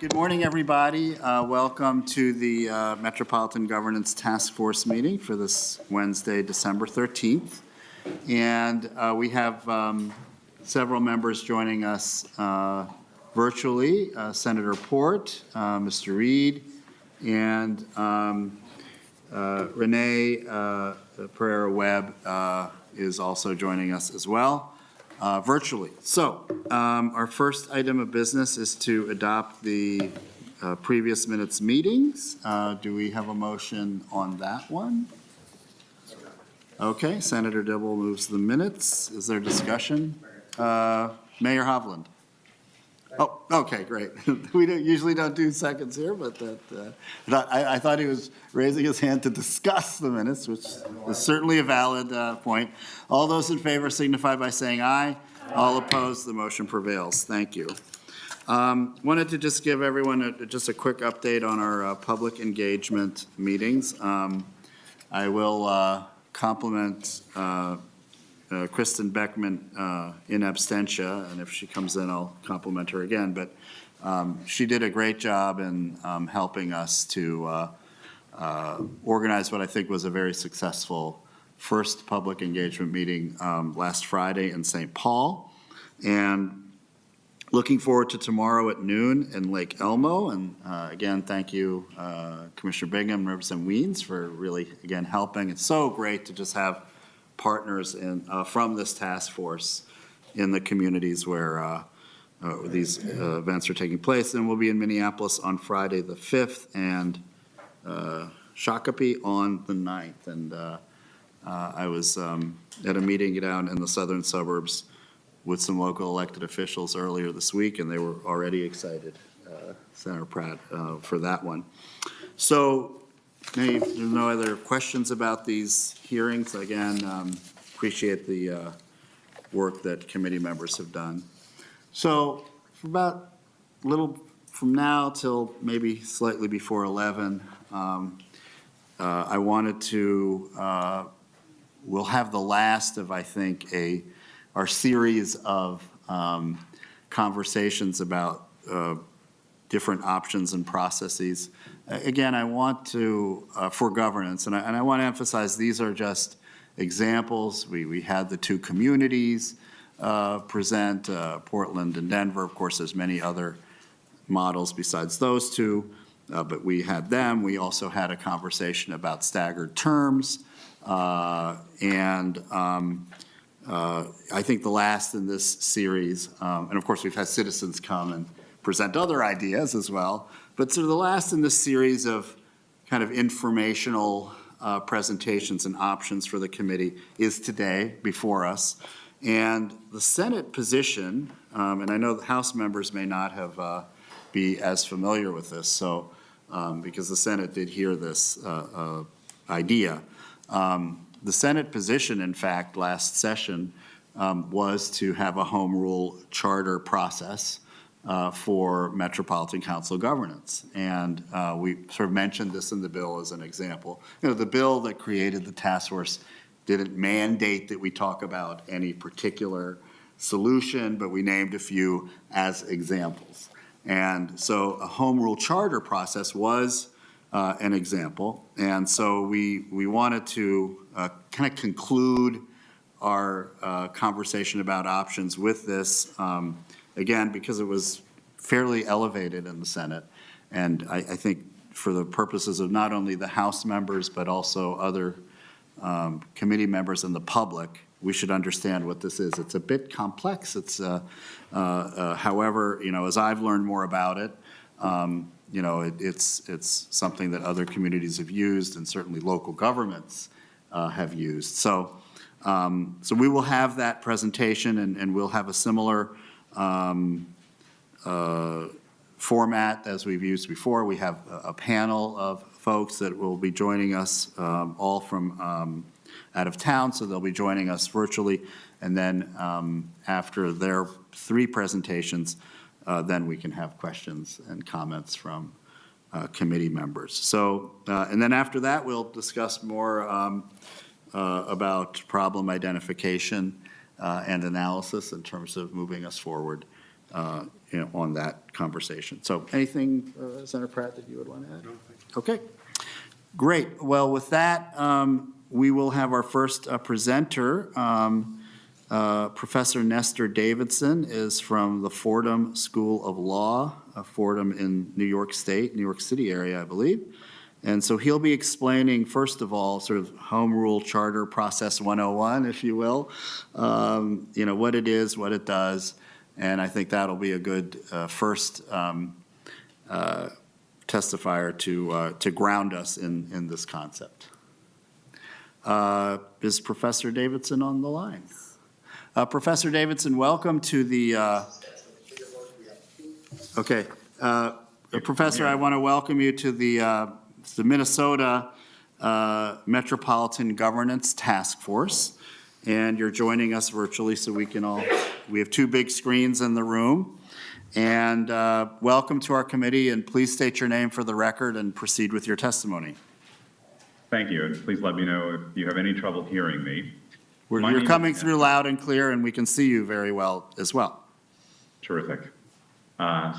Good morning, everybody. Welcome to the Metropolitan Governance Task Force meeting for this Wednesday, December 13th. And we have several members joining us virtually. Senator Port, Mr. Reed, and Renee Pereira-Webb is also joining us as well. Virtually. So our first item of business is to adopt the previous minutes meetings. Do we have a motion on that one? Okay, Senator Dibble moves the minutes. Is there discussion? Mayor Hovland. Oh, okay, great. We usually don't do seconds here, but I thought he was raising his hand to discuss the minutes, which is certainly a valid point. All those in favor signify by saying aye. All opposed, the motion prevails. Thank you. Wanted to just give everyone just a quick update on our public engagement meetings. I will compliment Kristen Beckman in absentia, and if she comes in, I'll compliment her again. But she did a great job in helping us to organize what I think was a very successful first public engagement meeting last Friday in St. Paul. And looking forward to tomorrow at noon in Lake Elmo. And again, thank you, Commissioner Bingham and Representative Weens for really, again, helping. It's so great to just have partners from this task force in the communities where these events are taking place. And we'll be in Minneapolis on Friday the 5th and Shakopee on the 9th. And I was at a meeting down in the southern suburbs with some local elected officials earlier this week, and they were already excited, Senator Pratt, for that one. So there's no other questions about these hearings. Again, appreciate the work that committee members have done. So for about a little from now till maybe slightly before 11, I wanted to, we'll have the last of, I think, our series of conversations about different options and processes. Again, I want to, for governance, and I want to emphasize these are just examples. We had the two communities present, Portland and Denver. Of course, there's many other models besides those two, but we had them. We also had a conversation about staggered terms, and I think the last in this series, and of course we've had citizens come and present other ideas as well, but sort of the last in this series of kind of informational presentations and options for the committee is today before us. And the Senate position, and I know the House members may not have be as familiar with this, so because the Senate did hear this idea. The Senate position, in fact, last session was to have a home rule charter process for Metropolitan Council governance. And we sort of mentioned this in the bill as an example. You know, the bill that created the task force didn't mandate that we talk about any particular solution, but we named a few as examples. And so a home rule charter process was an example. And so we wanted to kind of conclude our conversation about options with this, again, because it was fairly elevated in the Senate. And I think for the purposes of not only the House members, but also other committee members and the public, we should understand what this is. It's a bit complex. It's, however, you know, as I've learned more about it, you know, it's something that other communities have used and certainly local governments have used. So, so we will have that presentation and we'll have a similar format as we've used before. We have a panel of folks that will be joining us all from out of town, so they'll be joining us virtually. And then after their three presentations, then we can have questions and comments from committee members. So, and then after that, we'll discuss more about problem identification and analysis in terms of moving us forward on that conversation. So anything, Senator Pratt, that you would want to add? No, thank you. Okay, great. Well, with that, we will have our first presenter. Professor Nestor Davidson is from the Fordham School of Law, Fordham in New York State, New York City area, I believe. And so he'll be explaining, first of all, sort of Home Rule Charter Process 101, if you will, what it is, what it does. And I think that'll be a good first testifier to ground us in this concept. Is Professor Davidson on the line? Professor Davidson, welcome to the, okay. Professor, I want to welcome you to the Minnesota Metropolitan Governance Task Force. And you're joining us virtually so we have two big screens in the room. And welcome to our committee, and please state your name for the record and proceed with your testimony. Thank you, and please let me know if you have any trouble hearing me. You're coming through loud and clear, and we can see you very well as well. Terrific.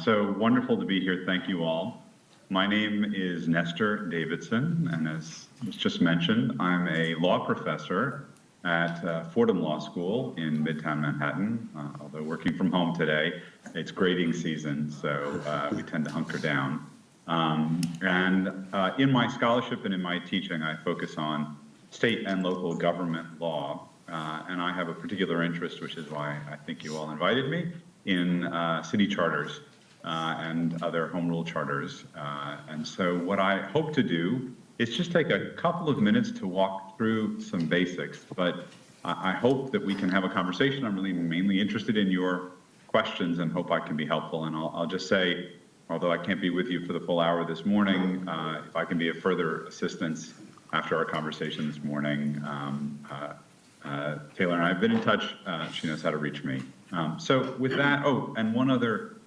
So wonderful to be here. Thank you all. My name is Nestor Davidson, and as was just mentioned, I'm a law professor at Fordham Law School in Midtown Manhattan. Although working from home today, it's grading season, so we tend to hunker down. In my scholarship and in my teaching, I focus on state and local government law. And I have a particular interest, which is why I think you all invited me, in city charters and other home rule charters. And so what I hope to do is just take a couple of minutes to walk through some basics, but I hope that we can have a conversation. I'm really mainly interested in your questions and hope I can be helpful. And I'll just say, although I can't be with you for the full hour this morning, if I can be of further assistance after our conversation this morning, Taylor and I have been in touch. She knows how to reach me. So with that, and one other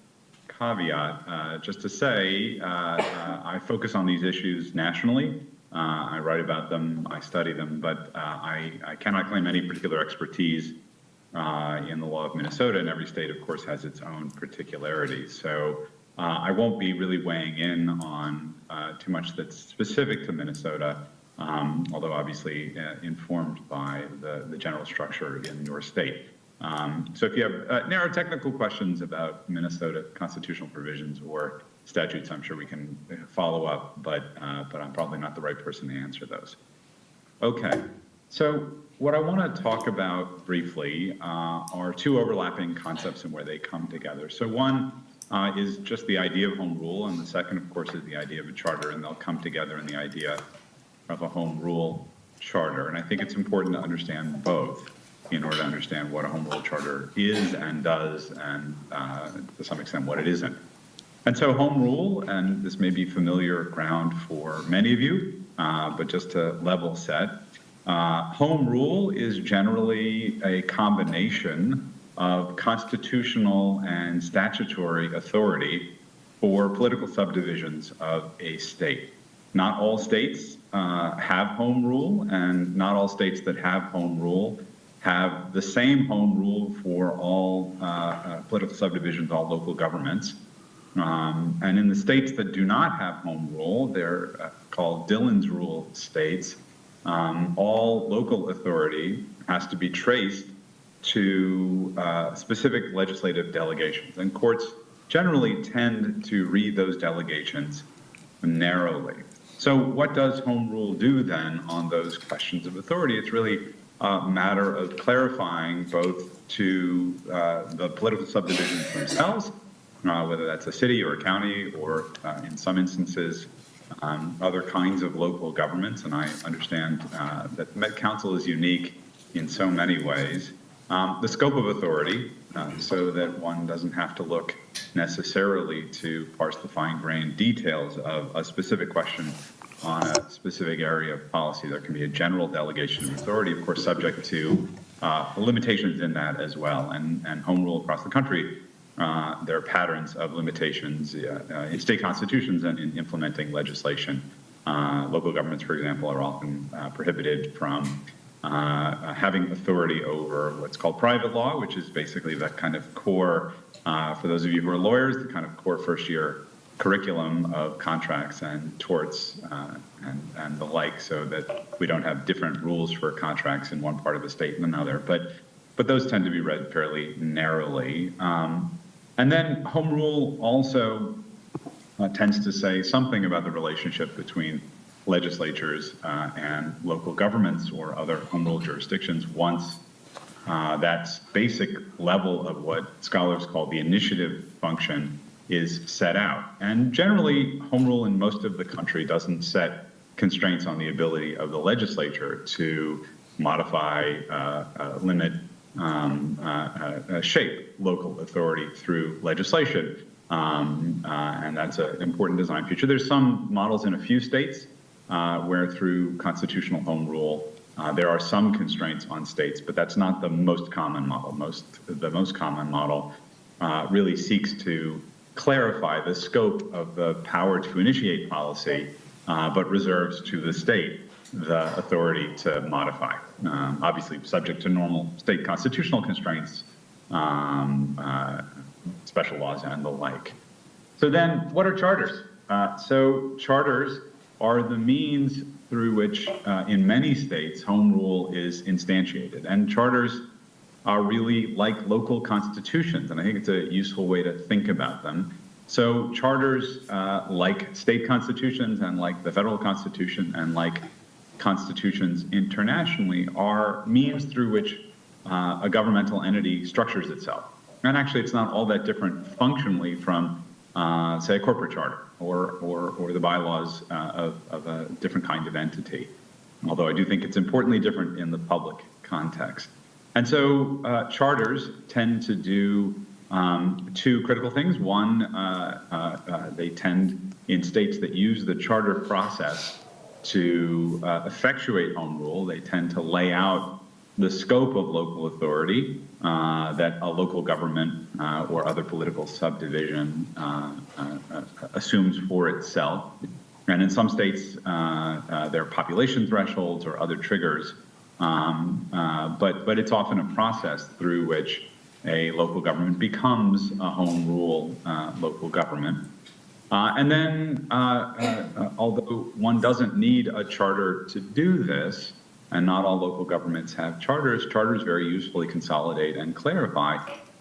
caveat, just to say, I focus on these issues nationally. I write about them, I study them, but I cannot claim any particular expertise in the law of Minnesota, and every state, of course, has its own particularities. So I won't be really weighing in on too much that's specific to Minnesota, although obviously informed by the general structure in your state. So if you have narrow technical questions about Minnesota constitutional provisions or statutes, I'm sure we can follow up, but I'm probably not the right person to answer those. Okay, so what I want to talk about briefly are two overlapping concepts and where they come together. So one is just the idea of home rule, and the second, of course, is the idea of a charter, and they'll come together in the idea of a home rule charter. And I think it's important to understand both in order to understand what a home rule charter is and does, and to some extent what it isn't. And so home rule, and this may be familiar ground for many of you, but just to level set, home rule is generally a combination of constitutional and statutory authority for political subdivisions of a state. Not all states have home rule, and not all states that have home rule have the same home rule for all political subdivisions, all local governments. And in the states that do not have home rule, they're called Dillon's rule states, all local authority has to be traced to specific legislative delegations. And courts generally tend to read those delegations narrowly. So what does home rule do then on those questions of authority? It's really a matter of clarifying both to the political subdivisions themselves, whether that's a city or a county or in some instances other kinds of local governments. And I understand that Met Council is unique in so many ways. The scope of authority, so that one doesn't have to look necessarily to parse the fine-grained details of a specific question on a specific area of policy. There can be a general delegation of authority, of course, subject to limitations in that as well. And home rule across the country, there are patterns of limitations in state constitutions and in implementing legislation. Local governments, for example, are often prohibited from having authority over what's called private law, which is basically the kind of core, for those of you who are lawyers, the kind of core first-year curriculum of contracts and torts and the like, so that we don't have different rules for contracts in one part of the state and another. But those tend to be read fairly narrowly. And then home rule also tends to say something about the relationship between legislatures and local governments or other home rule jurisdictions once that basic level of what scholars call the initiative function is set out. And generally, home rule in most of the country doesn't set constraints on the ability of the legislature to modify, limit, shape local authority through legislation. And that's an important design feature. There's some models in a few states where through constitutional home rule, there are some constraints on states, but that's not the most common model. The most common model really seeks to clarify the scope of the power to initiate policy, but reserves to the state the authority to modify, obviously subject to normal state constitutional constraints, special laws and the like. So then what are charters? So charters are the means through which in many states home rule is instantiated. And charters are really like local constitutions, and I think it's a useful way to think about them. So charters, like state constitutions and like the federal constitution and like constitutions internationally, are means through which a governmental entity structures itself. And actually, it's not all that different functionally from, say, a corporate charter or the bylaws of a different kind of entity, although I do think it's importantly different in the public context. And so charters tend to do two critical things. One, they tend, in states that use the charter process to effectuate home rule, they tend to lay out the scope of local authority that a local government or other political subdivision assumes for itself. And in some states, there are population thresholds or other triggers, but it's often a process through which a local government becomes a home rule local government. And then, although one doesn't need a charter to do this, and not all local governments have charters, charters very usefully consolidate and clarify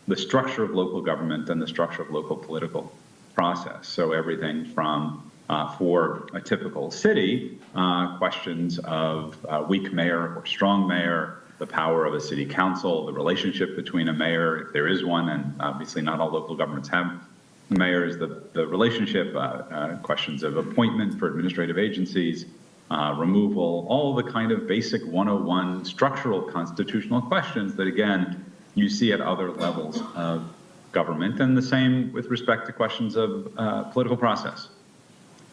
the structure of local government and the structure of local political process. So everything from, for a typical city, questions of weak mayor or strong mayor, the power of a city council, the relationship between a mayor, if there is one, and obviously not all local governments have mayors, the relationship, questions of appointment for administrative agencies, removal, all the kind of basic 101 structural constitutional questions that, again, you see at other levels of government, and the same with respect to questions of political process.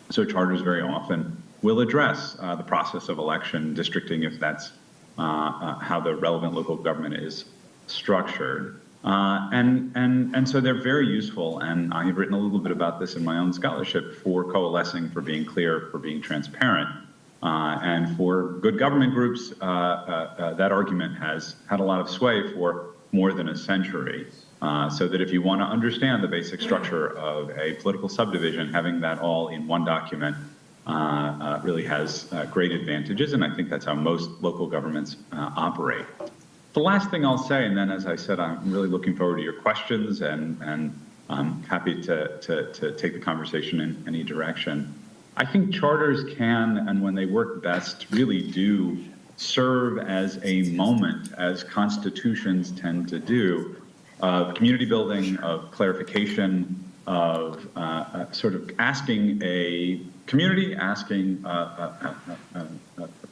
So charters very often will address the process of election, districting, if that's how the relevant local government is structured. And so they're very useful, and I've written a little bit about this in my own scholarship, for coalescing, for being clear, for being transparent. And for good government groups, that argument has had a lot of sway for more than a century. So that if you want to understand the basic structure of a political subdivision, having that all in one document really has great advantages, and I think that's how most local governments operate. The last thing I'll say, and then as I said, I'm really looking forward to your questions, and I'm happy to take the conversation in any direction. I think charters can, and when they work best, really do serve as a moment, as constitutions tend to do, of community building, of clarification, of sort of asking a community, asking a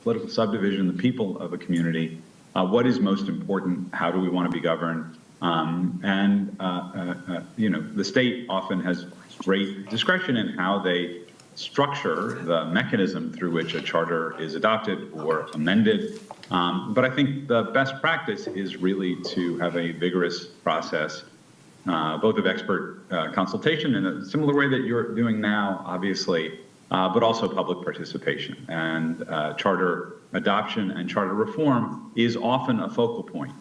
political subdivision, the people of a community, what is most important, how do we want to be governed? You know, the state often has great discretion in how they structure the mechanism through which a charter is adopted or amended. But I think the best practice is really to have a vigorous process, both of expert consultation in a similar way that you're doing now, obviously, but also public participation. And charter adoption and charter reform is often a focal point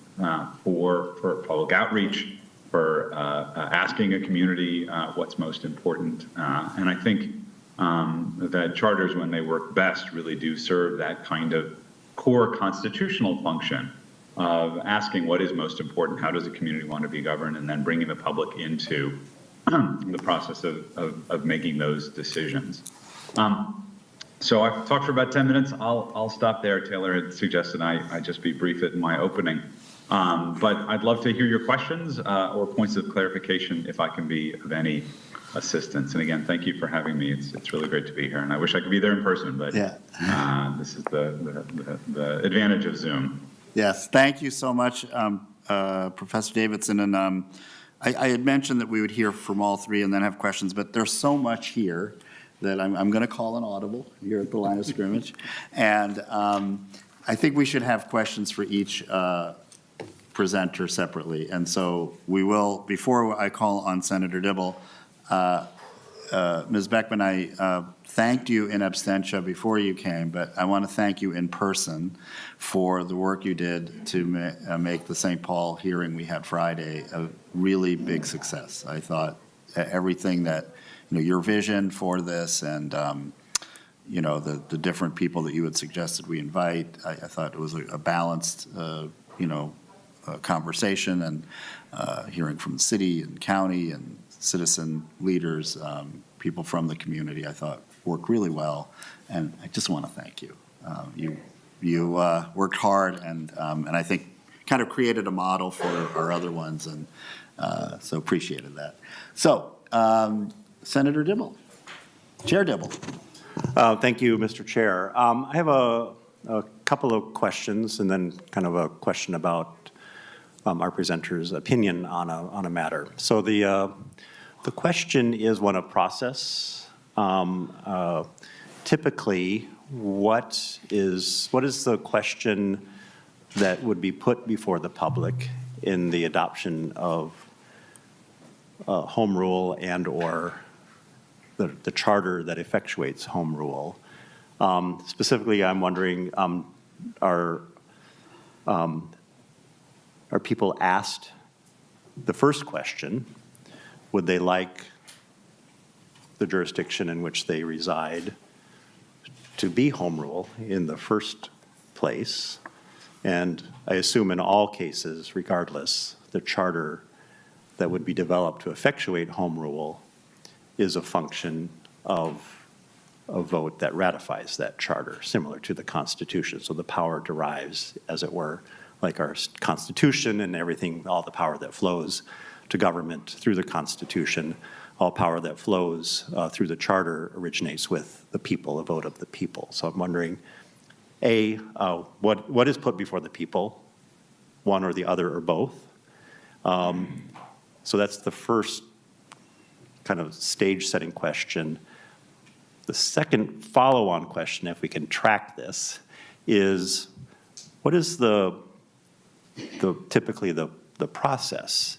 for public outreach, for asking a community what's most important. And I think that charters, when they work best, really do serve that kind of core constitutional function of asking what is most important, how does the community want to be governed, and then bringing the public into the process of making those decisions. So I've talked for about 10 minutes. I'll stop there. Taylor had suggested I just be brief in my opening. But I'd love to hear your questions or points of clarification if I can be of any assistance. And again, thank you for having me. It's really great to be here. And I wish I could be there in person, but this is the advantage of Zoom. Yes, thank you so much, Professor Davidson. And I had mentioned that we would hear from all three and then have questions, but there's so much here that I'm going to call an audible here at the line of scrimmage. And I think we should have questions for each presenter separately. And so we will, before I call on Senator Dibble, Ms. Beckman, I thanked you in absentia before you came, but I want to thank you in person for the work you did to make the St. Paul hearing we had Friday a really big success. I thought everything that, your vision for this and, the different people that you had suggested we invite, I thought it was a balanced, conversation and hearing from the city and county and citizen leaders, people from the community, I thought worked really well. And I just want to thank you. You worked hard and I think kind of created a model for our other ones. And so appreciated that. So, Senator Dibble, Chair Dibble. Thank you, Mr. Chair. I have a couple of questions and then kind of a question about our presenter's opinion on a matter. So the question is one of process. Typically, what is the question that would be put before the public in the adoption of home rule and or the charter that effectuates home rule? Specifically, I'm wondering, are people asked the first question, would they like the jurisdiction in which they reside to be home rule in the first place? And I assume in all cases, regardless, the charter that would be developed to effectuate home rule is a function of a vote that ratifies that charter, similar to the Constitution. So the power derives, as it were, like our Constitution and everything, all the power that flows to government through the Constitution, all power that flows through the charter originates with the people, a vote of the people. So I'm wondering, A, what is put before the people, one or the other or both? So that's the first kind of stage-setting question. The second follow-on question, if we can track this, is what is typically the process?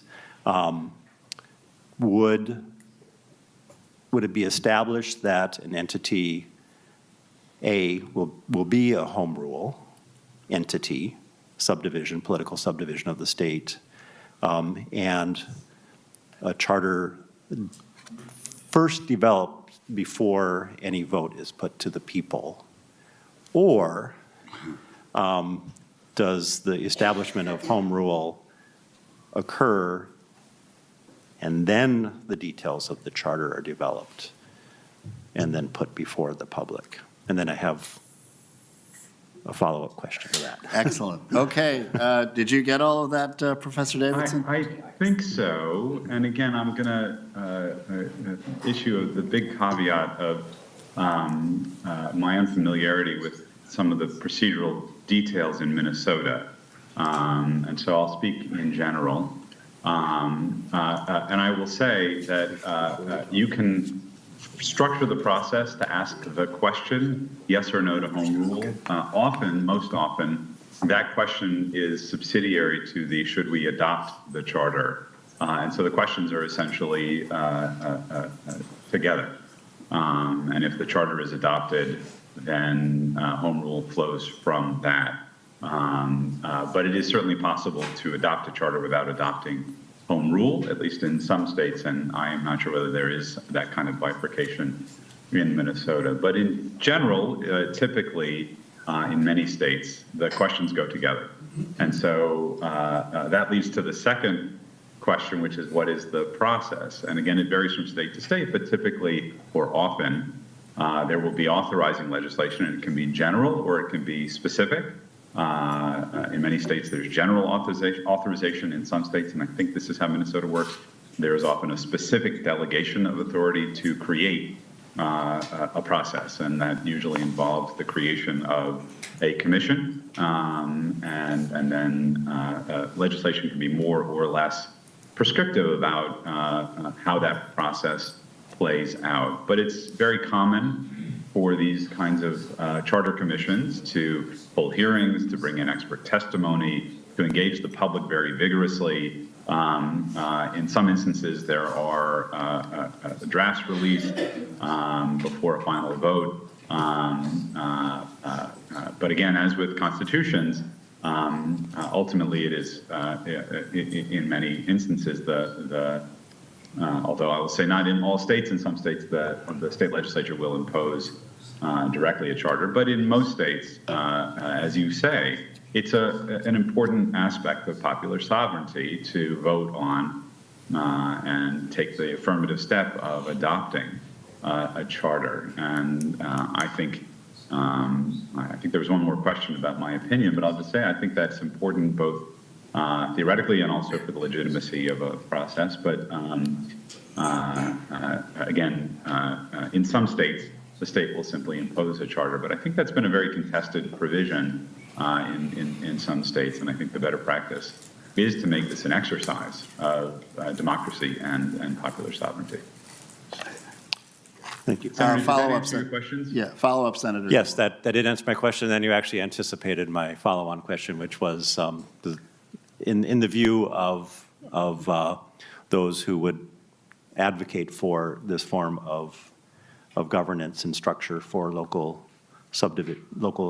Would it be established that an entity A will be a home rule entity, subdivision, political subdivision of the state, and a charter first developed before any vote is put to the people? Or does the establishment of home rule occur and then the details of the charter are developed and then put before the public? And then I have a follow-up question to that. Excellent. Okay. Did you get all of that, Professor Davidson? I think so. And again, I'm going to issue the big caveat of my unfamiliarity with some of the procedural details in Minnesota. And so I'll speak in general. And I will say that you can structure the process to ask the question, yes or no to home rule. Most often, that question is subsidiary to the should we adopt the charter. And so the questions are essentially together. And if the charter is adopted, then home rule flows from that. But it is certainly possible to adopt a charter without adopting home rule, at least in some states, and I am not sure whether there is that kind of bifurcation in Minnesota. But in general, typically, in many states, the questions go together. And so that leads to the second question, which is what is the process? And again, it varies from state to state, but typically or often there will be authorizing legislation, and it can be general or it can be specific. In many states, there's general authorization. In some states, and I think this is how Minnesota works, there is often a specific delegation of authority to create a process, and that usually involves the creation of a commission, and then legislation can be more or less prescriptive about how that process plays out. But it's very common for these kinds of charter commissions to hold hearings, to bring in expert testimony, to engage the public very vigorously. In some instances, there are drafts released before a final vote. But again, as with constitutions, ultimately it is, in many instances, although I will say not in all states, in some states the state legislature will impose directly a charter, but in most states, as you say, it's an important aspect of popular sovereignty to vote on and take the affirmative step of adopting a charter. And I think there was one more question about my opinion, but I'll just say I think that's important both theoretically and also for the legitimacy of a process. But again, in some states, the state will simply impose a charter. But I think that's been a very contested provision in some states, and I think the better practice is to make this an exercise of democracy and popular sovereignty. Thank you. Senator, Follow-up, your questions? Yeah, follow-up, Senator. Yes, that did answer my question. Then you actually anticipated my follow-on question, which was in the view of those who would advocate for this form of governance and structure for local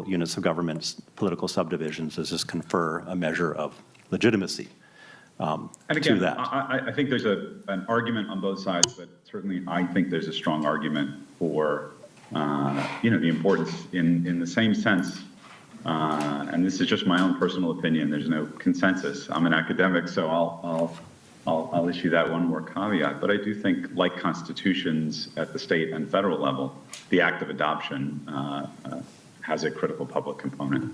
units of governments, political subdivisions, does this confer a measure of legitimacy And again, to that? I think there's an argument on both sides, but certainly I think there's a strong argument for the importance in the same sense. And this is just my own personal opinion. There's no consensus. I'm an academic, so I'll issue that one more caveat. But I do think, like constitutions at the state and federal level, the act of adoption has a critical public component.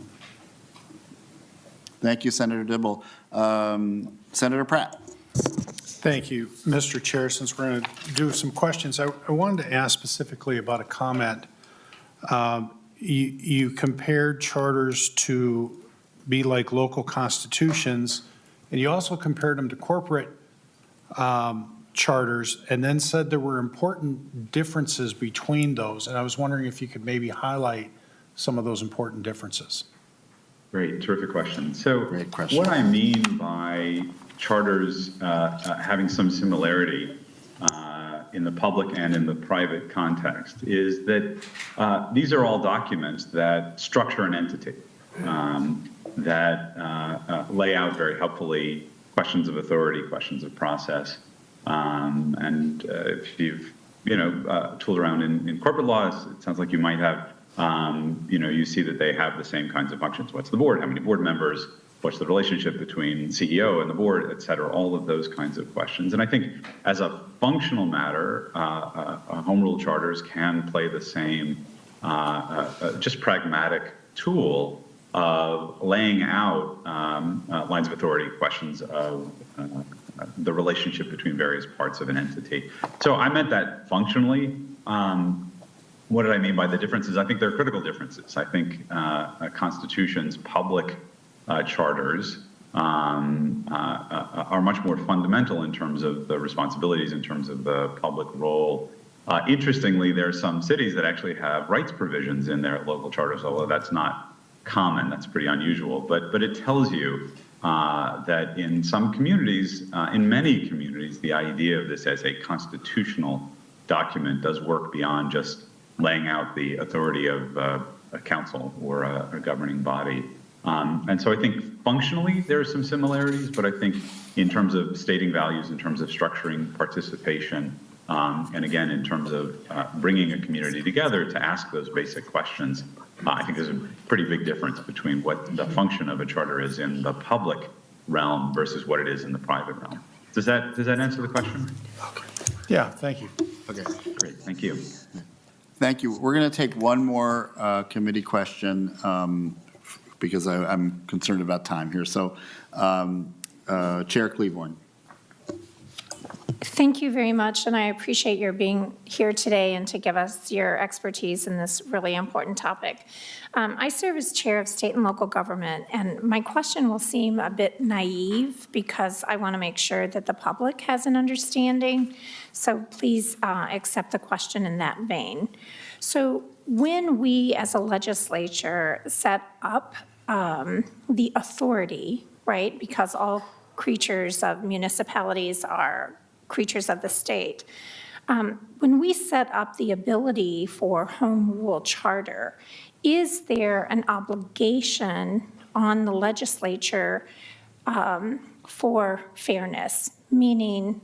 Thank you, Senator Dibble. Senator Pratt. Thank you, Mr. Chair. Since we're going to do some questions, I wanted to ask specifically about a comment. You compared charters to be like local constitutions, and you also compared them to corporate charters, and then said there were important differences between those. And I was wondering if you could maybe highlight some of those important differences. Great, terrific question. So Great question. what I mean by charters having some similarity in the public and in the private context is that these are all documents that structure an entity, that lay out very helpfully questions of authority, questions of process. And if you've tooled around in corporate laws, it sounds like you might have, you see that they have the same kinds of functions. What's the board? How many board members? What's the relationship between CEO and the board, et cetera? All of those kinds of questions. And I think as a functional matter, home rule charters can play the same just pragmatic tool of laying out lines of authority, questions of the relationship between various parts of an entity. So I meant that functionally. What did I mean by the differences? I think there are critical differences. I think constitutions, public charters are much more fundamental in terms of the responsibilities, in terms of the public role. Interestingly, there are some cities that actually have rights provisions in their local charters, although that's not common, that's pretty unusual. But it tells you that in some communities, in many communities, the idea of this as a constitutional document does work beyond just laying out the authority of a council or a governing body. And so I think functionally there are some similarities, but I think in terms of stating values, in terms of structuring participation, and again, in terms of bringing a community together to ask those basic questions, I think there's a pretty big difference between what the function of a charter is in the public realm versus what it is in the private realm. Does that answer the question? Yeah, thank you. Okay. Great, thank you. Thank you. We're going to take one more committee question because I'm concerned about time here. So Chair Cleaborn. Thank you very much, and I appreciate your being here today and to give us your expertise in this really important topic. I serve as chair of state and local government, and my question will seem a bit naive because I want to make sure that the public has an understanding. So please accept the question in that vein. So when we as a legislature set up the authority, right, because all creatures of municipalities are creatures of the state. When we set up the ability for home rule charter, is there an obligation on the legislature for fairness? Meaning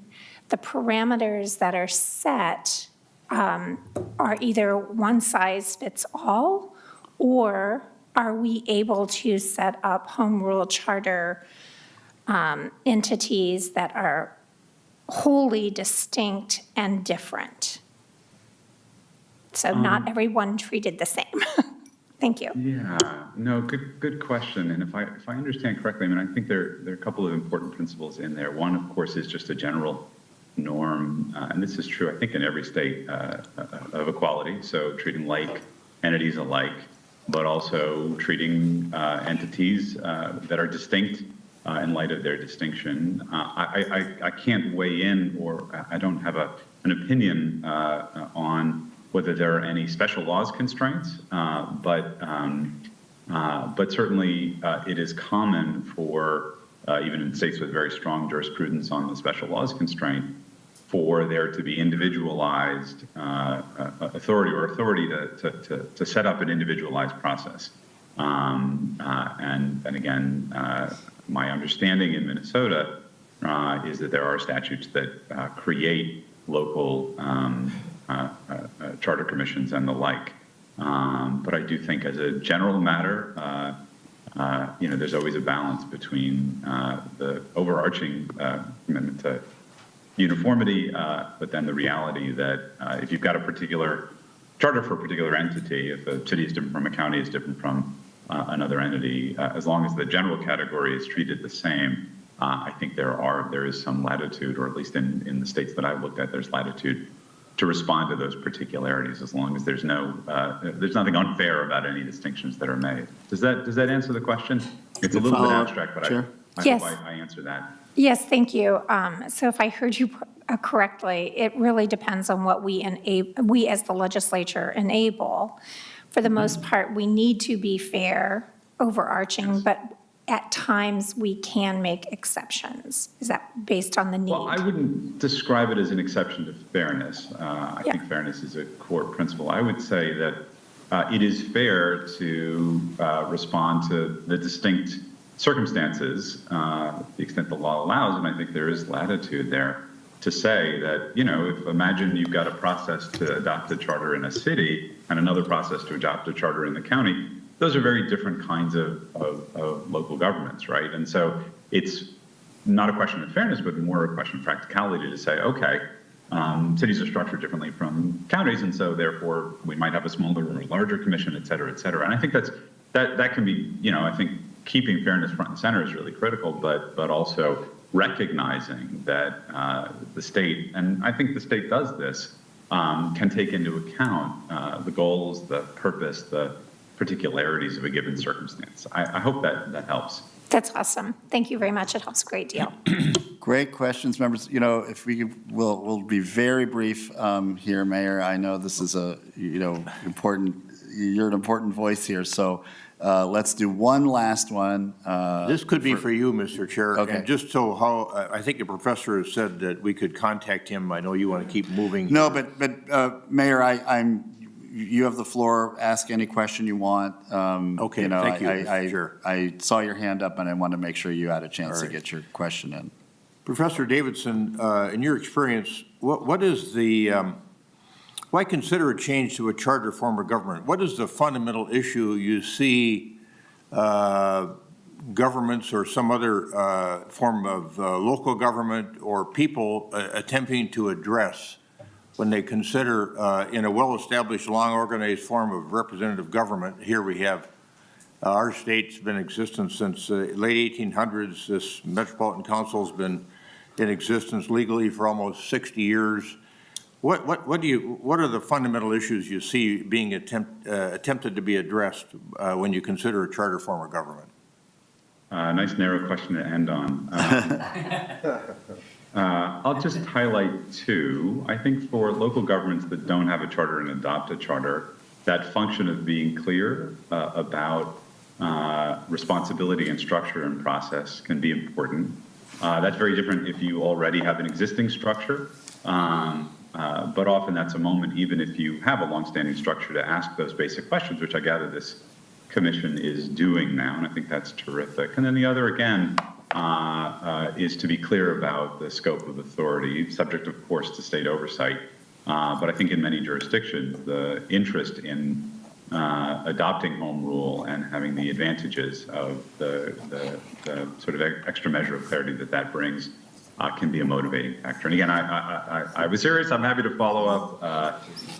the parameters that are set are either one size fits all, or are we able to set up home rule charter entities that are wholly distinct and different? So not everyone treated the same. Thank you. Yeah, no, good question. And if I understand correctly, I mean, I think there are a couple of important principles in there. One, of course, is just a general norm, and this is true, I think, in every state of equality. So treating like entities alike, but also treating entities that are distinct in light of their distinction. I can't weigh in, or I don't have an opinion on whether there are any special laws constraints, but certainly it is common for, even in states with very strong jurisprudence on the special laws constraint, for there to be individualized authority to set up an individualized process. And again, my understanding in Minnesota is that there are statutes that create local charter commissions and the like. But I do think as a general matter, there's always a balance between the overarching commitment to uniformity, but then the reality that if you've got a particular charter for a particular entity, if a city is different from a county is different from another entity, as long as the general category is treated the same, I think there is some latitude, or at least in the states that I've looked at, there's latitude to respond to those particularities, as long as there's nothing unfair about any distinctions that are made. Does that answer the question? It's a little bit abstract, but I Yes. hope I answer that. Yes, thank you. So if I heard you correctly, it really depends on what we as the legislature enable. For the most part, we need to be fair, overarching, but at times we can make exceptions. Is that based on the need? Well, I wouldn't describe it as an exception to fairness. I think fairness is a core principle. I would say that it is fair to respond to the distinct circumstances to the extent the law allows, and I think there is latitude there to say that, if imagine you've got a process to adopt a charter in a city and another process to adopt a charter in the county, those are very different kinds of local governments, right? And so it's not a question of fairness, but more a question of practicality to say, okay, cities are structured differently from counties, and so therefore we might have a smaller or larger commission, et cetera, et cetera. And I think that can be, I think keeping fairness front and center is really critical, but also recognizing that the state, and I think the state does this, can take into account the goals, the purpose, the particularities of a given circumstance. I hope that helps. That's awesome. Thank you very much. It helps a great deal. Great questions, members. If we'll be very brief here, Mayor. I know this is important. You're an important voice here, so let's do one last one. This could be for you, Mr. Chair. Okay. And just so I think the professor has said that we could contact him. I know you want to keep moving. No, but Mayor, you have the floor. Ask any question you want. Okay, thank you, Mr. Chair. I saw your hand up, and I wanted to make sure you had a chance All to right. get your question in. Professor Davidson, in your experience, what is the, why consider a change to a charter form of government? What is the fundamental issue you see governments or some other form of local government or people attempting to address when they consider in a well-established, long-organized form of representative government? Here we have our state's been in existence since the late 1800s. This Metropolitan Council has been in existence legally for almost 60 years. What are the fundamental issues you see being attempted to be addressed when you consider a charter form of government? Nice narrow question to end on. I'll just highlight two. I think for local governments that don't have a charter and adopt a charter, that function of being clear about responsibility and structure and process can be important. That's very different if you already have an existing structure, but often that's a moment, even if you have a longstanding structure, to ask those basic questions, which I gather this commission is doing now, and I think that's terrific. And then the other, again, is to be clear about the scope of authority, subject, of course, to state oversight. But I think in many jurisdictions, the interest in adopting home rule and having the advantages of the sort of extra measure of clarity that brings can be a motivating factor. And again, I was serious. I'm happy to follow up.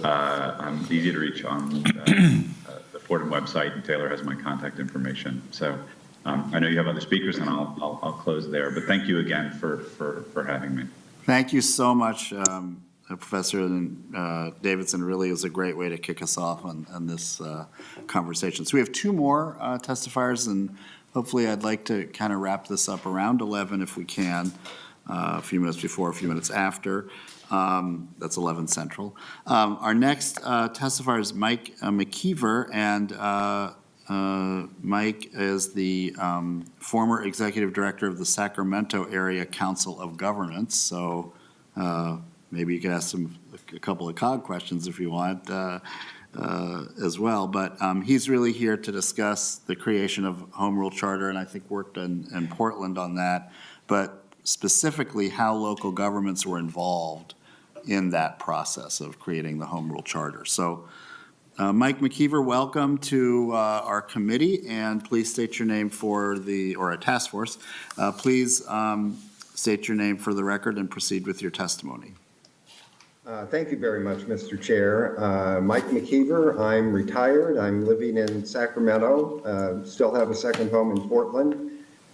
I'm easy to reach on the Fordham website, and Taylor has my contact information. So I know you have other speakers, and I'll close there. But thank you again for having me. Thank you so much, Professor Davidson. Really is a great way to kick us off on this conversation. So we have two more testifiers, and hopefully I'd like to kind of wrap this up around 11 if we can, a few minutes before, a few minutes after. That's 11 Central. Our next testifier is Mike McKeever, and Mike is the former executive director of the Sacramento Area Council of Governments. So maybe you could ask him a couple of COG questions if you want as well. But he's really here to discuss the creation of Home Rule Charter, and I think worked in Portland on that, but specifically how local governments were involved in that process of creating the Home Rule Charter. So Mike McKeever, welcome to our committee, and please state your name for or a task force. Please state your name for the record and proceed with your testimony. Thank you very much, Mr. Chair. Mike McKeever, I'm retired. I'm living in Sacramento, still have a second home in Portland.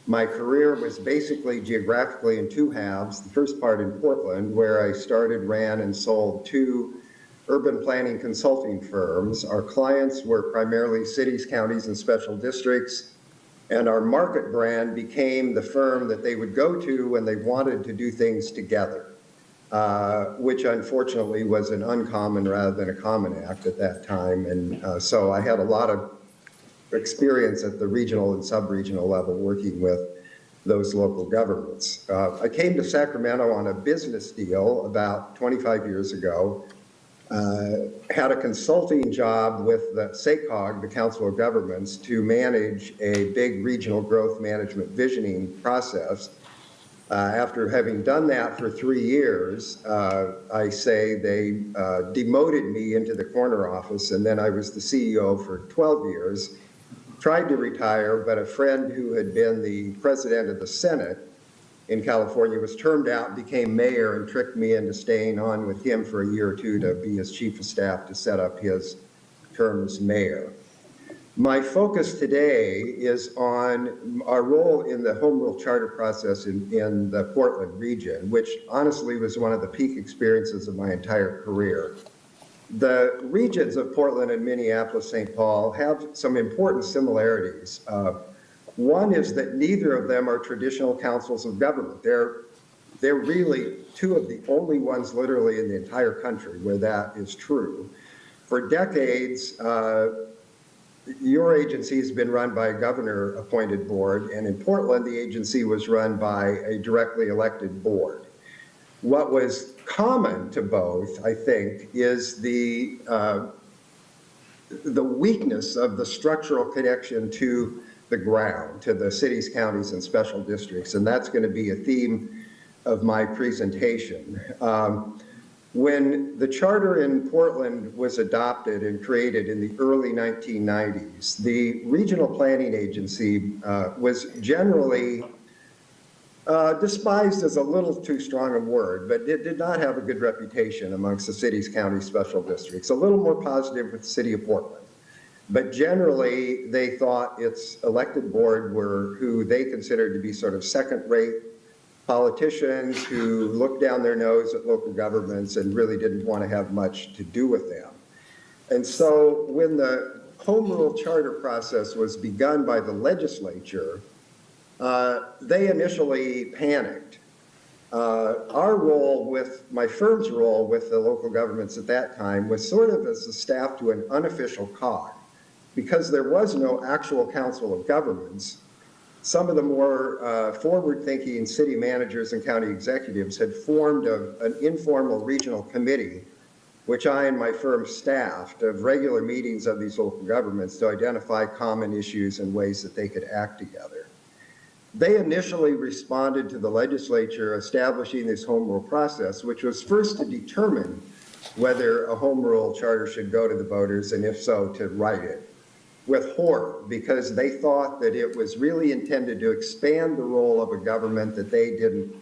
My career was basically geographically in two halves. The first part in Portland, where I started, ran, and sold two urban planning consulting firms. Our clients were primarily cities, counties, and special districts, and our market brand became the firm that they would go to when they wanted to do things together, which unfortunately was an uncommon rather than a common act at that time. And so I had a lot of experience at the regional and sub-regional level working with those local governments. I came to Sacramento on a business deal about 25 years ago, had a consulting job with the SACOG, the Council of Governments, to manage a big regional growth management visioning process. After having done that for 3 years, I say they demoted me into the corner office, and then I was the CEO for 12 years. Tried to retire, but a friend who had been the president of the Senate in California was termed out, became mayor, and tricked me into staying on with him for a year or two to be his chief of staff to set up his term as mayor. My focus today is on our role in the Home Rule Charter process in the Portland region, which honestly was one of the peak experiences of my entire career. The regions of Portland and Minneapolis-St. Paul have some important similarities. One is that neither of them are traditional councils of government. They're really two of the only ones literally in the entire country where that is true. For decades, your agency has been run by a governor-appointed board, and in Portland, the agency was run by a directly elected board. What was common to both, I think, is the the weakness of the structural connection to the ground, to the cities, counties, and special districts, and that's going to be a theme of my presentation. When the charter in Portland was adopted and created in the early 1990s, the regional planning agency was generally despised is a little too strong a word, but it did not have a good reputation amongst the cities, counties, special districts. A little more positive with the city of Portland. But generally, they thought its elected board were who they considered to be sort of second-rate politicians who looked down their nose at local governments and really didn't want to have much to do with them. And so when the home rule charter process was begun by the legislature, they initially panicked. Our role with, my firm's role with the local governments at that time was sort of as the staff to an unofficial COG, because there was no actual council of governments. Some of the more forward-thinking city managers and county executives had formed an informal regional committee, which I and my firm staffed, of regular meetings of these local governments to identify common issues and ways that they could act together. They initially responded to the legislature establishing this home rule process, which was first to determine whether a home rule charter should go to the voters, and if so, to write it, with horror, because they thought that it was really intended to expand the role of a government that they didn't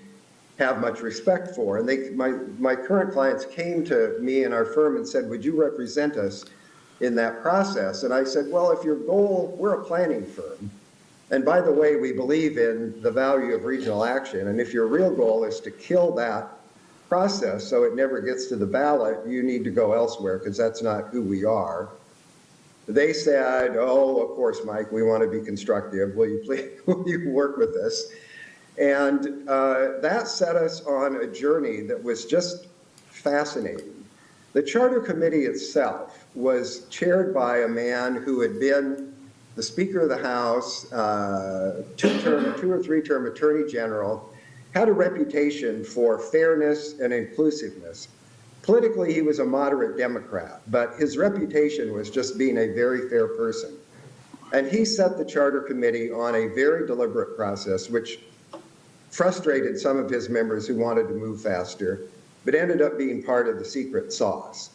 have much respect for. And my current clients came to me and our firm and said, would you represent us in that process? And I said, well, if your goal, we're a planning firm. And by the way, we believe in the value of regional action. And if your real goal is to kill that process so it never gets to the ballot, you need to go elsewhere, because that's not who we are. They said, oh, of course, Mike, we want to be constructive. Will you please, will you work with us? And that set us on a journey that was just fascinating. The Charter Committee itself was chaired by a man who had been the Speaker of the House, two or three-term Attorney General, had a reputation for fairness and inclusiveness. Politically, he was a moderate Democrat, but his reputation was just being a very fair person. And he set the Charter Committee on a very deliberate process, which frustrated some of his members who wanted to move faster, but ended up being part of the secret sauce.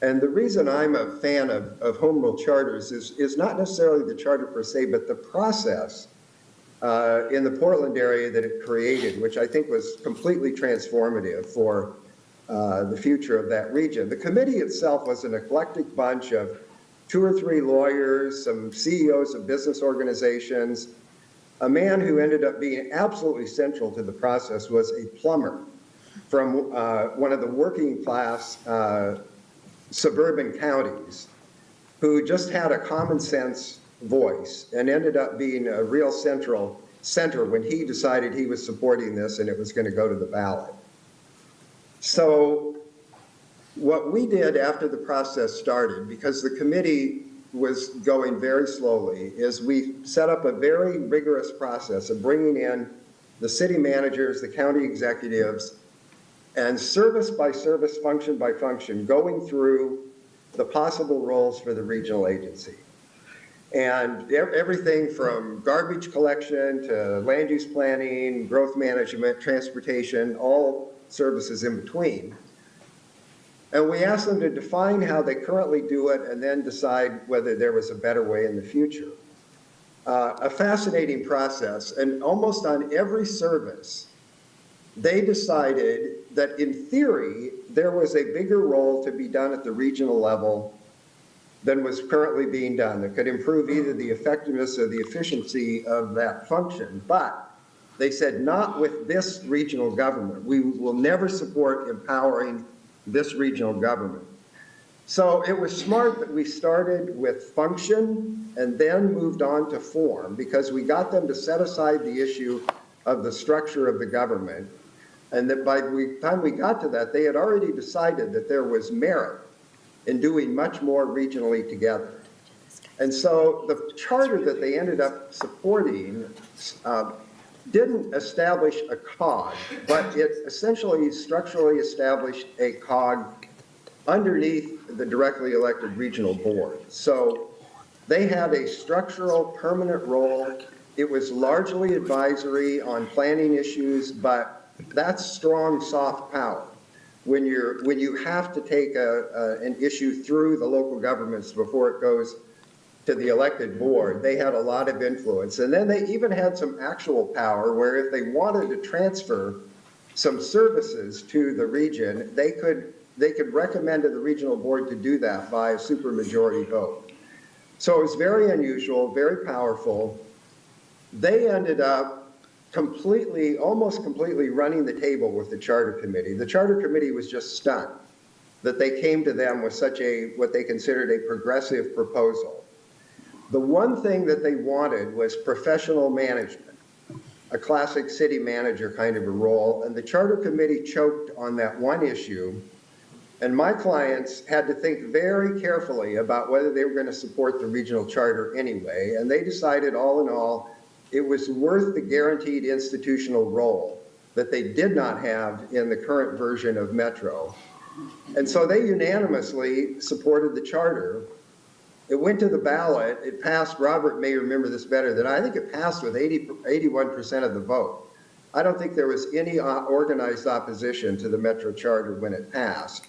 And the reason I'm a fan of home rule charters is not necessarily the charter per se, but the process in the Portland area that it created, which I think was completely transformative for the future of that region. The committee itself was an eclectic bunch of 2 or 3 lawyers, some CEOs of business organizations. A man who ended up being absolutely central to the process was a plumber from one of the working class suburban counties who just had a common sense voice and ended up being a real center when he decided he was supporting this and it was going to go to the ballot. So what we did after the process started, because the committee was going very slowly, is we set up a very rigorous process of bringing in the city managers, the county executives, and service by service, function by function, going through the possible roles for the regional agency. And everything from garbage collection to land use planning, growth management, transportation, all services in between. And we asked them to define how they currently do it and then decide whether there was a better way in the future. A fascinating process, and almost on every service, they decided that in theory, there was a bigger role to be done at the regional level than was currently being done that could improve either the effectiveness or the efficiency of that function. But they said, not with this regional government. We will never support empowering this regional government. So it was smart that we started with function and then moved on to form, because we got them to set aside the issue of the structure of the government. And that by the time we got to that, they had already decided that there was merit in doing much more regionally together. And so the charter that they ended up supporting didn't establish a COG, but it essentially structurally established a COG underneath the directly elected regional board. So they had a structural, permanent role. It was largely advisory on planning issues, but that's strong soft power. When you have to take an issue through the local governments before it goes to the elected board, they had a lot of influence. And then they even had some actual power where if they wanted to transfer some services to the region, they could recommend to the regional board to do that by a supermajority vote. So it was very unusual, very powerful. They ended up almost completely running the table with the charter committee. The charter committee was just stunned that they came to them with such what they considered a progressive proposal. The one thing that they wanted was professional management, a classic city manager kind of a role, and the charter committee choked on that one issue. And my clients had to think very carefully about whether they were going to support the regional charter anyway, and they decided all in all, it was worth the guaranteed institutional role that they did not have in the current version of Metro. And so they unanimously supported the charter. It went to the ballot. It passed. Robert may remember this better than I think it passed with 81% of the vote. I don't think there was any organized opposition to the Metro charter when it passed.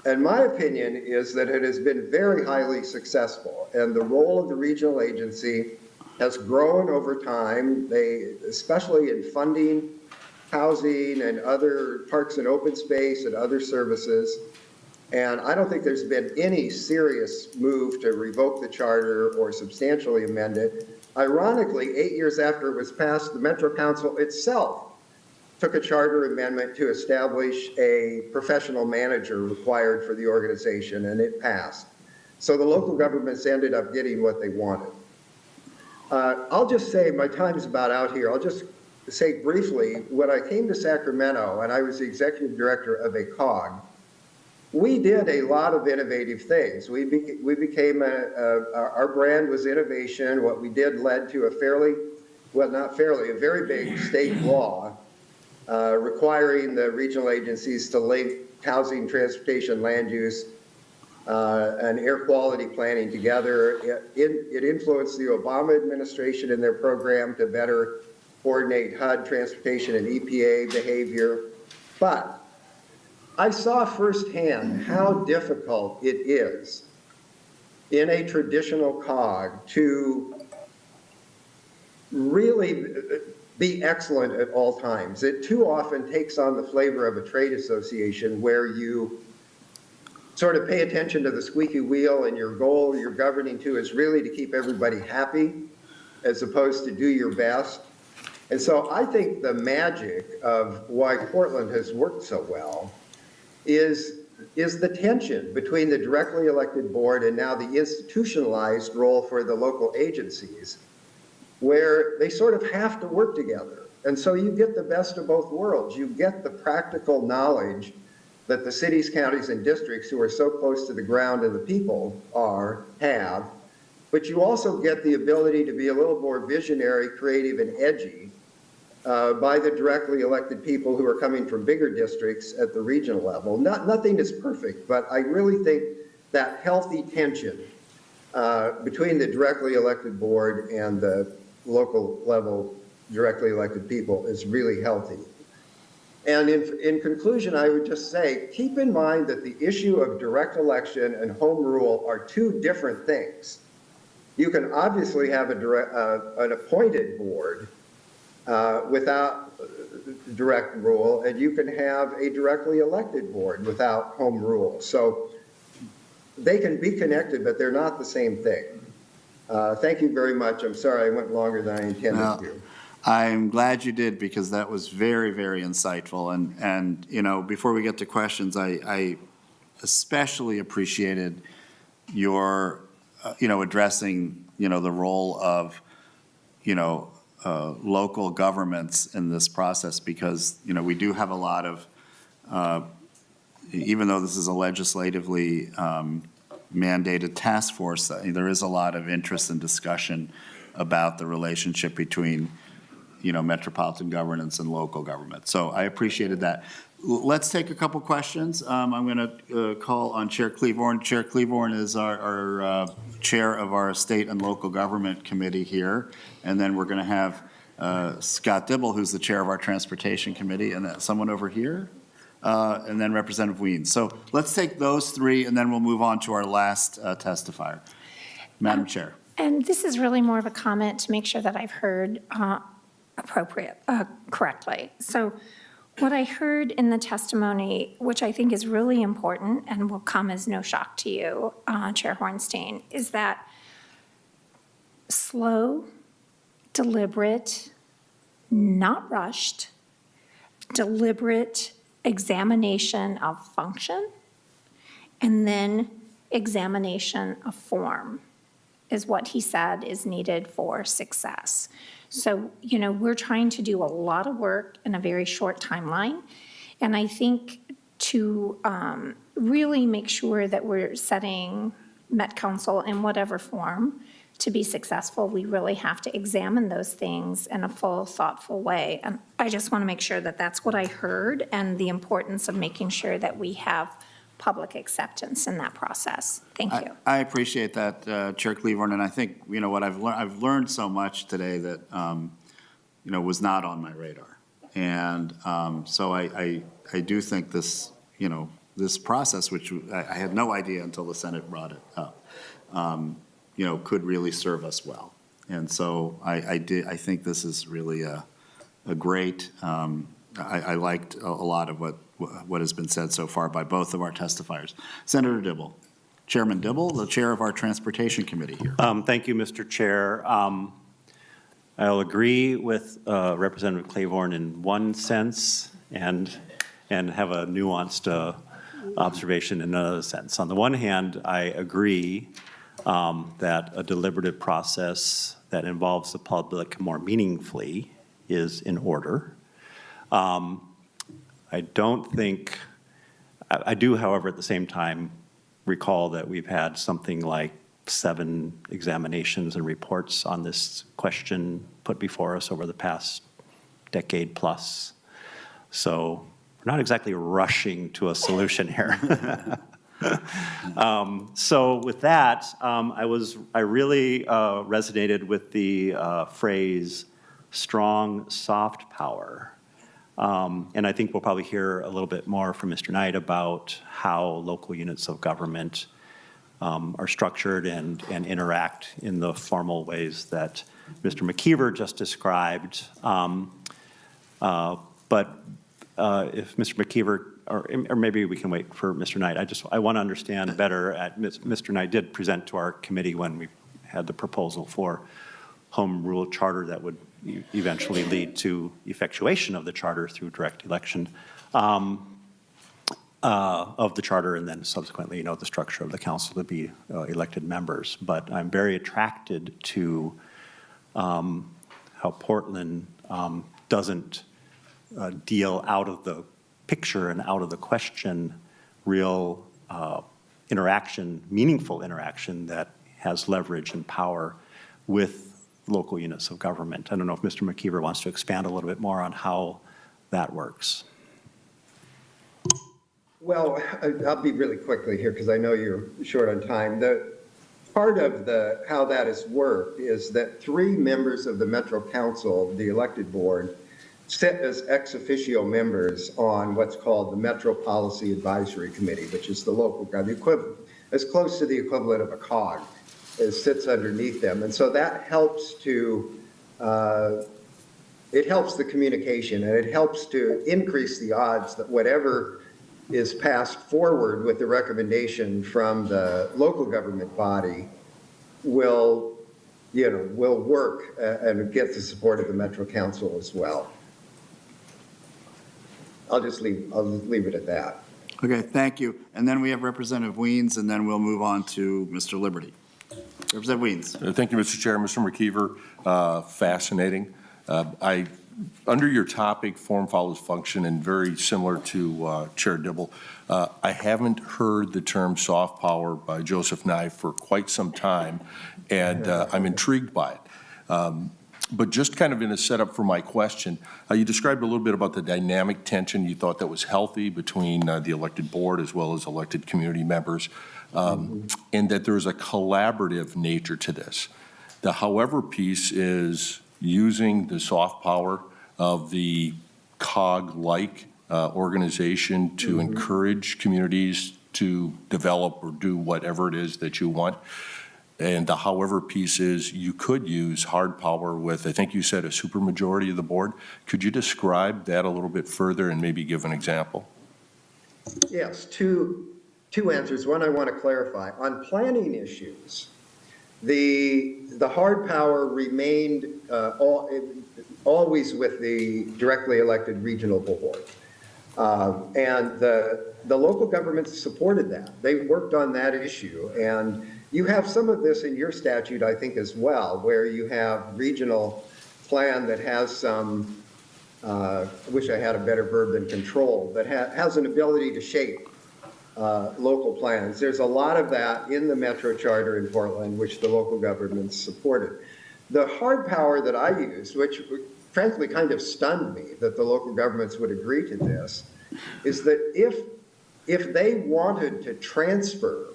And my opinion is that it has been very highly successful, and the role of the regional agency has grown over time. Especially in funding, housing, and other parks and open space and other services. And I don't think there's been any serious move to revoke the charter or substantially amend it. Ironically, 8 years after it was passed, the Metro Council itself took a charter amendment to establish a professional manager required for the organization, and it passed. So the local governments ended up getting what they wanted. I'll just say, my time's about out here, I'll just say briefly, when I came to Sacramento and I was the executive director of a COG, we did a lot of innovative things. We became, our brand was innovation. What we did led to a very big state law requiring the regional agencies to link housing, transportation, land use, and air quality planning together. It influenced the Obama administration in their program to better coordinate HUD, transportation, and EPA behavior. But I saw firsthand how difficult it is in a traditional COG to really be excellent at all times. It too often takes on the flavor of a trade association where you sort of pay attention to the squeaky wheel, and your goal you're governing to is really to keep everybody happy as opposed to do your best. And so I think the magic of why Portland has worked so well is the tension between the directly elected board and now the institutionalized role for the local agencies, where they sort of have to work together. And so you get the best of both worlds. You get the practical knowledge that the cities, counties, and districts who are so close to the ground and the people have, but you also get the ability to be a little more visionary, creative, and edgy by the directly elected people who are coming from bigger districts at the regional level. Nothing is perfect, but I really think that healthy tension between the directly elected board and the local level directly elected people is really healthy. And in conclusion, I would just say, keep in mind that the issue of direct election and home rule are two different things. You can obviously have an appointed board without direct rule, and you can have a directly elected board without home rule. So they can be connected, but they're not the same thing. Thank you very much. I'm sorry I went longer than I intended to. I'm glad you did, because that was very, very insightful. And you know, before we get to questions, I especially appreciated your, addressing, the role of, local governments in this process, because, we do have a lot of, even though this is a legislatively mandated task force, there is a lot of interest and discussion about the relationship between, metropolitan governance and local government. So I appreciated that. let's take a couple questions. I'm going to call on Chair Cleavorn. Chair Cleavorn is our chair of our State and Local Government Committee here. And then we're going to have Scott Dibble, who's the chair of our Transportation Committee, and someone over here, and then Representative Weens. So let's take those three, and then we'll move on to our last testifier. Madam Chair. And this is really more of a comment to make sure that I've heard correctly. So what I heard in the testimony, which I think is really important and will come as no shock to you, Chair Hornstein, is that slow, deliberate, not rushed, deliberate examination of function, and then examination of form is what he said is needed for success. So, we're trying to do a lot of work in a very short timeline. And I think to really make sure that we're setting Met Council in whatever form to be successful, we really have to examine those things in a full, thoughtful way. And I just want to make sure that that's what I heard and the importance of making sure that we have public acceptance in that process. Thank you. I appreciate that, Chair Cleavorn, and I think, what I've learned so much today that, was not on my radar. And so I do think this, this process, which I had no idea until the Senate brought it up, could really serve us well. And so I think this is really a great, I liked a lot of what has been said so far by both of our testifiers. Senator Dibble. Chairman Dibble, the chair of our Transportation Committee here. Thank you, Mr. Chair. I'll agree with Representative Claiborne in one sense and have a nuanced observation in another sense. On the one hand, I agree that a deliberative process that involves the public more meaningfully is in order. I don't think, I do, however, at the same time, recall that we've had something like 7 examinations and reports on this question put before us over the past decade plus. So we're not exactly rushing to a solution here. So with that, I really resonated with the phrase strong soft power. And I think we'll probably hear a little bit more from Mr. Knight about how local units of government are structured and interact in the formal ways that Mr. McKeever just described. But if Mr. McKeever, or maybe we can wait for Mr. Knight. I want to understand better. Mr. Knight did present to our committee when we had the proposal for home rule charter that would eventually lead to effectuation of the charter through direct election of the charter, and then subsequently, the structure of the council to be elected members. But I'm very attracted to how Portland doesn't deal out of the picture and out of the question real interaction, meaningful interaction that has leverage and power with local units of government. I don't know if Mr. McKeever wants to expand a little bit more on how that works. Well, I'll be really quickly here because I know you're short on time. The part of how that has worked is that 3 members of the Metro Council, the elected board, sit as ex officio members on what's called the Metro Policy Advisory Committee, which is the local government equivalent, as close to the equivalent of a COG. It sits underneath them. And so that helps it helps the communication, and it helps to increase the odds that whatever is passed forward with the recommendation from the local government body will work and get the support of the Metro Council as well. I'll leave it at that. Okay, thank you. And then we have Representative Weens, and then we'll move on to Mr. Liberty. Representative Weens. Thank you, Mr. Chair. Mr. McKeever, fascinating. Under your topic, form follows function, and very similar to Chair Dibble, I haven't heard the term soft power by Joseph Nye for quite some time, and I'm intrigued by it. But just kind of in a setup for my question, you described a little bit about the dynamic tension you thought that was healthy between the elected board as well as elected community members, and that there's a collaborative nature to this. The however piece is using the soft power of the COG-like organization to encourage communities to develop or do whatever it is that you want. And the however piece is you could use hard power with, I think you said, a supermajority of the board. Could you describe that a little bit further and maybe give an example? Yes, two answers. One I want to clarify. On planning issues, the hard power remained always with the directly elected regional board. And the local governments supported that. They worked on that issue. And you have some of this in your statute, I think, as well, where you have regional plan that has some, I wish I had a better verb than control, but has an ability to shape local plans. There's a lot of that in the Metro Charter in Portland, which the local governments supported. The hard power that I used, which frankly kind of stunned me that the local governments would agree to this, is that if they wanted to transfer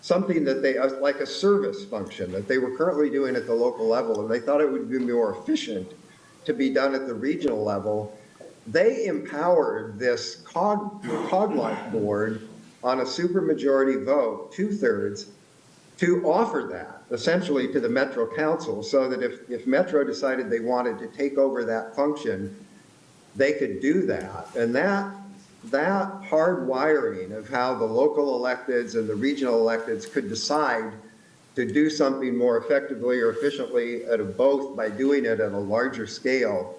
something that they, like a service function that they were currently doing at the local level, and they thought it would be more efficient to be done at the regional level, they empowered this COG-like board on a supermajority vote, 2/3, to offer that essentially to the Metro Council, so that if Metro decided they wanted to take over that function, they could do that. And that hard wiring of how the local electeds and the regional electeds could decide to do something more effectively or efficiently out of both by doing it at a larger scale,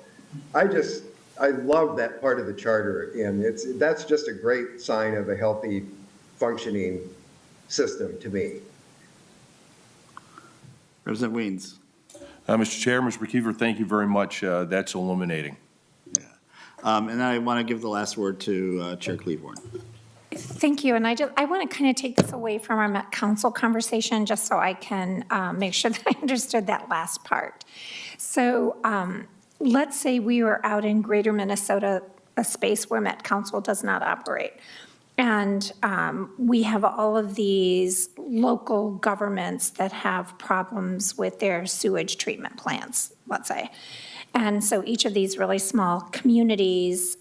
I love that part of the charter, and that's just a great sign of a healthy functioning system to me. President Weens. Mr. Chair, Mr. McKeever, thank you very much. That's illuminating. And I want to give the last word to Chair Cleavorn. Thank you. And I want to kind of take this away from our Met Council conversation just so I can make sure that I understood that last part. So let's say we were out in greater Minnesota, a space where Met Council does not operate. And we have all of these local governments that have problems with their sewage treatment plants, let's say. And so each of these really small communities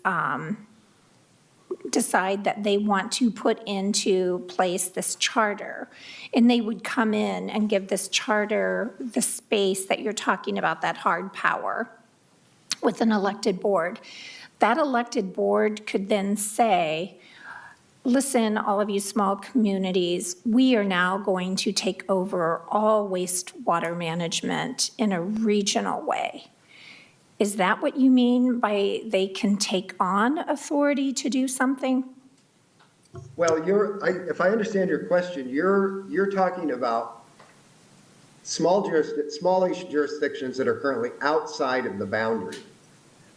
decide that they want to put into place this charter. And they would come in and give this charter the space that you're talking about, that hard power, with an elected board. That elected board could then say, listen, all of you small communities, we are now going to take over all wastewater management in a regional way. Is that what you mean by they can take on authority to do something? Well, if I understand your question, you're talking about smallish jurisdictions that are currently outside of the boundary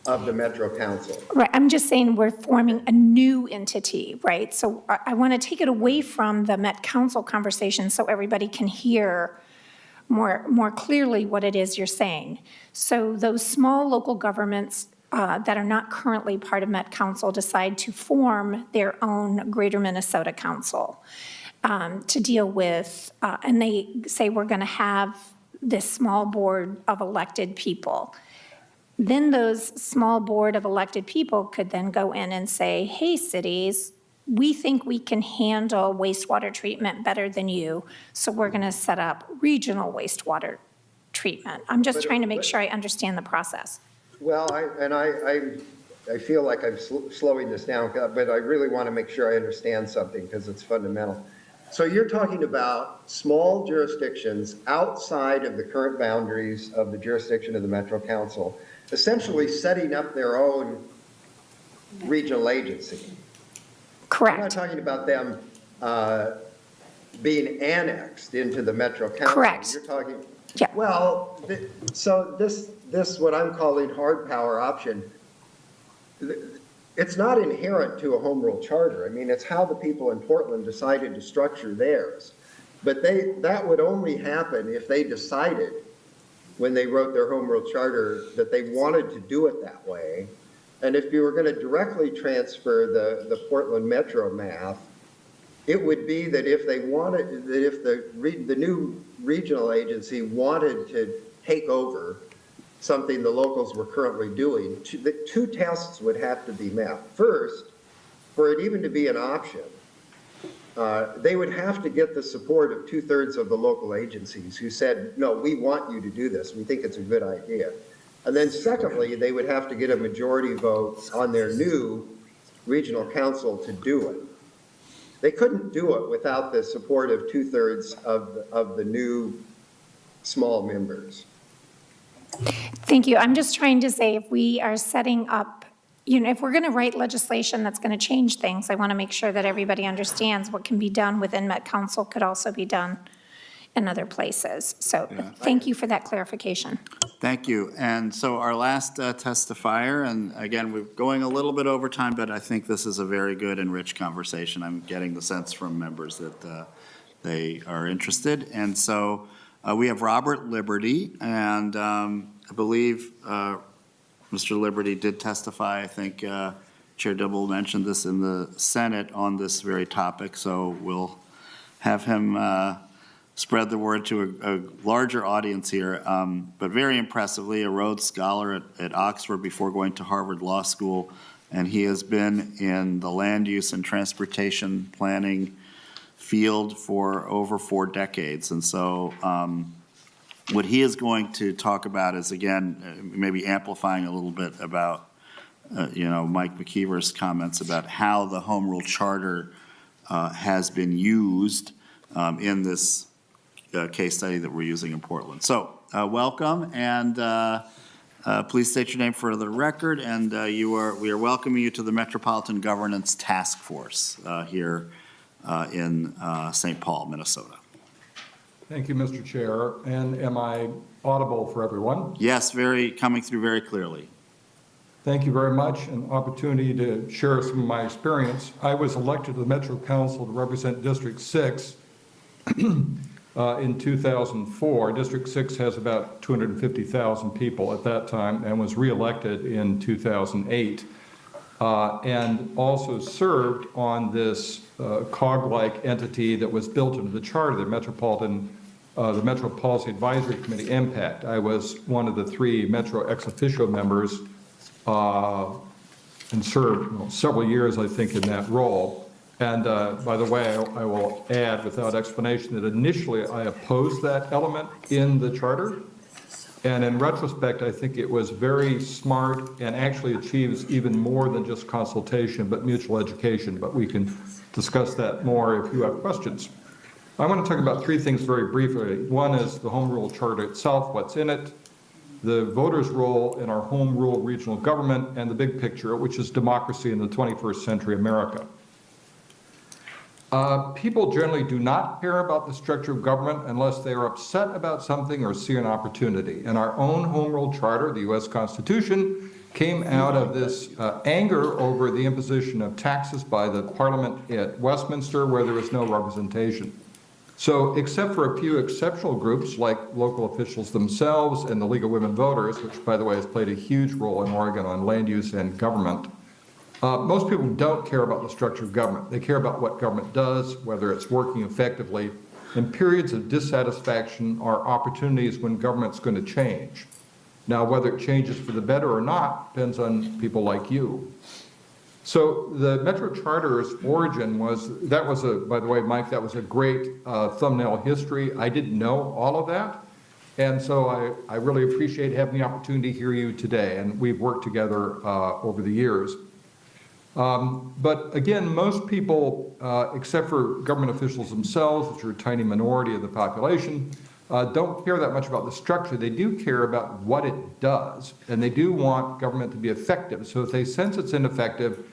of the Metro Council. Right, I'm just saying we're forming a new entity, right? So I want to take it away from the Met Council conversation so everybody can hear more clearly what it is you're saying. So those small local governments that are not currently part of Met Council decide to form their own Greater Minnesota Council to deal with, and they say we're going to have this small board of elected people. Then those small board of elected people could then go in and say, hey, cities, we think we can handle wastewater treatment better than you, so we're going to set up regional wastewater treatment. I'm just trying to make sure I understand the process. Well, I feel like I'm slowing this down, but I really want to make sure I understand something because it's fundamental. So you're talking about small jurisdictions outside of the current boundaries of the jurisdiction of the Metro Council, essentially setting up their own regional agency. Correct. I'm not talking about them being annexed into the Metro Council. Correct. You're talking, Yeah. well, so this, what I'm calling hard power option, it's not inherent to a home rule charter. I mean, it's how the people in Portland decided to structure theirs. But that would only happen if they decided when they wrote their home rule charter that they wanted to do it that way. And if you were going to directly transfer the Portland Metro math, it would be that if they wanted, that if the new regional agency wanted to take over something the locals were currently doing, the two tests would have to be met. First, for it even to be an option, they would have to get the support of 2/3 of the local agencies who said, no, we want you to do this. We think it's a good idea. And then secondly, they would have to get a majority vote on their new regional council to do it. They couldn't do it without the support of 2/3 of the new small members. Thank you. I'm just trying to say, if we are setting up, if we're going to write legislation that's going to change things, I want to make sure that everybody understands what can be done within Met Council could also be done in other places. So thank you for that clarification. Thank you. And so our last testifier, and again, we're going a little bit over time, but I think this is a very good and rich conversation. I'm getting the sense from members that they are interested. And so we have Robert Liberty, and I believe Mr. Liberty did testify. I think Chair Dibble mentioned this in the Senate on this very topic, so we'll have him spread the word to a larger audience here. But very impressively, a Rhodes Scholar at Oxford before going to Harvard Law School, and he has been in the land use and transportation planning field for over 4 decades. And so what he is going to talk about is, again, maybe amplifying a little bit about, Mike McKeever's comments about how the Home Rule Charter has been used in this case study that we're using in Portland. So welcome, and please state your name for the record, and we are welcoming you to the Metropolitan Governance Task Force here in St. Paul, Minnesota. Thank you, Mr. Chair. And am I audible for everyone? Yes, coming through very clearly. Thank you very much. An opportunity to share some of my experience. I was elected to the Metro Council to represent District 6 in 2004. District 6 has about 250,000 people at that time and was reelected in 2008. And also served on this cog-like entity that was built into the charter, the Metro Policy Advisory Committee, MPACT. I was one of the 3 Metro ex officio members and served several years, I think, in that role. And by the way, I will add without explanation that initially I opposed that element in the charter. And in retrospect, I think it was very smart and actually achieves even more than just consultation, but mutual education. But we can discuss that more if you have questions. I want to talk about 3 things very briefly. One is the Home Rule Charter itself, what's in it, the voters' role in our home rule regional government, and the big picture, which is democracy in the 21st century America. People generally do not care about the structure of government unless they are upset about something or see an opportunity. And our own Home Rule Charter, the U.S. Constitution, came out of this anger over the imposition of taxes by the Parliament at Westminster, where there was no representation. So except for a few exceptional groups like local officials themselves and the League of Women Voters, which by the way has played a huge role in Oregon on land use and government, most people don't care about the structure of government. They care about what government does, whether it's working effectively, and periods of dissatisfaction are opportunities when government's going to change. Now, whether it changes for the better or not depends on people like you. So the Metro Charter's origin was, by the way, Mike, that was a great thumbnail history. I didn't know all of that. And so I really appreciate having the opportunity to hear you today. And we've worked together over the years. But again, most people, except for government officials themselves, which are a tiny minority of the population, don't care that much about the structure. They do care about what it does, and they do want government to be effective. So if they sense it's ineffective,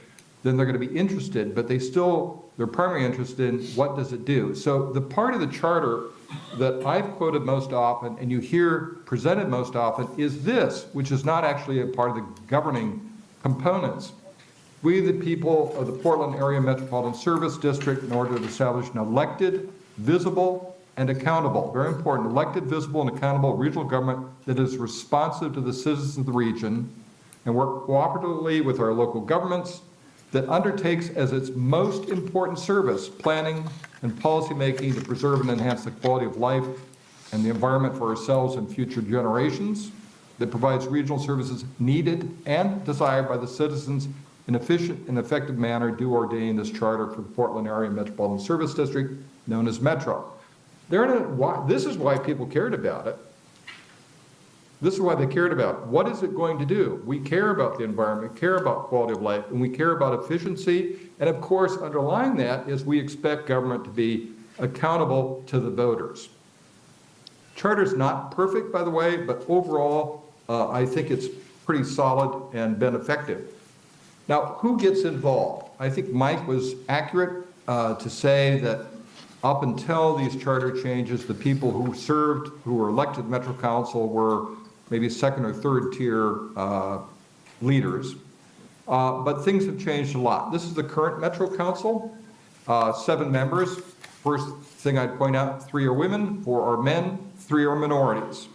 then they're going to be interested, but their primary interest in what does it do. So the part of the charter that I've quoted most often, and you hear presented most often, is this, which is not actually a part of the governing components. We, the people of the Portland Area Metropolitan Service District, in order to establish an elected, visible, and accountable. Very important. Elected, visible, and accountable regional government that is responsive to the citizens of the region and work cooperatively with our local governments, that undertakes as its most important service planning and policymaking to preserve and enhance the quality of life and the environment for ourselves and future generations, that provides regional services needed and desired by the citizens in efficient and effective manner, do ordain this charter for the Portland Area Metropolitan Service District, known as Metro. This is why people cared about it. This is why they cared about it. What is it going to do? We care about the environment, care about quality of life, and we care about efficiency. And of course, underlying that is we expect government to be accountable to the voters. Charter's not perfect, by the way, but overall, I think it's pretty solid and been effective. Now, who gets involved? I think Mike was accurate to say that up until these charter changes, the people who served, who were elected Metro Council were maybe second or third tier leaders. But things have changed a lot. This is the current Metro Council, 7 members. First thing I'd point out, 3 are women, 4 are men, 3 are minorities.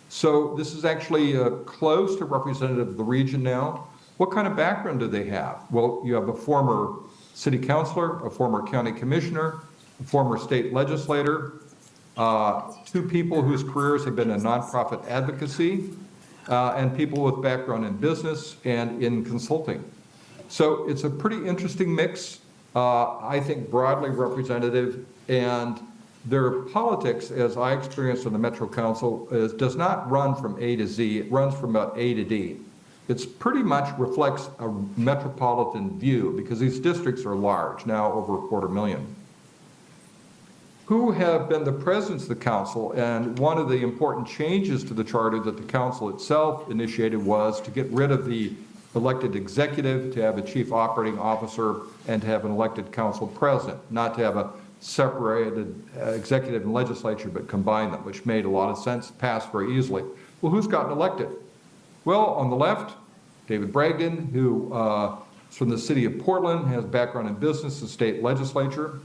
So this is actually close to representative of the region now. What kind of background do they have? Well, you have a former city councilor, a former county commissioner, a former state legislator, 2 people whose careers have been in nonprofit advocacy, and people with background in business and in consulting. So it's a pretty interesting mix, I think broadly representative, and their politics, as I experienced on the Metro Council, does not run from A to Z, it runs from about A to D. It's pretty much reflects a metropolitan view because these districts are large, now over 250,000. Who have been the presidents of the council, and one of the important changes to the charter that the council itself initiated was to get rid of the elected executive, to have a chief operating officer, and to have an elected council president, not to have a separated executive and legislature, but combine them, which made a lot of sense, passed very easily. Well, who's gotten elected? Well, on the left, David Bragdon, who is from the city of Portland, has background in business and state legislature.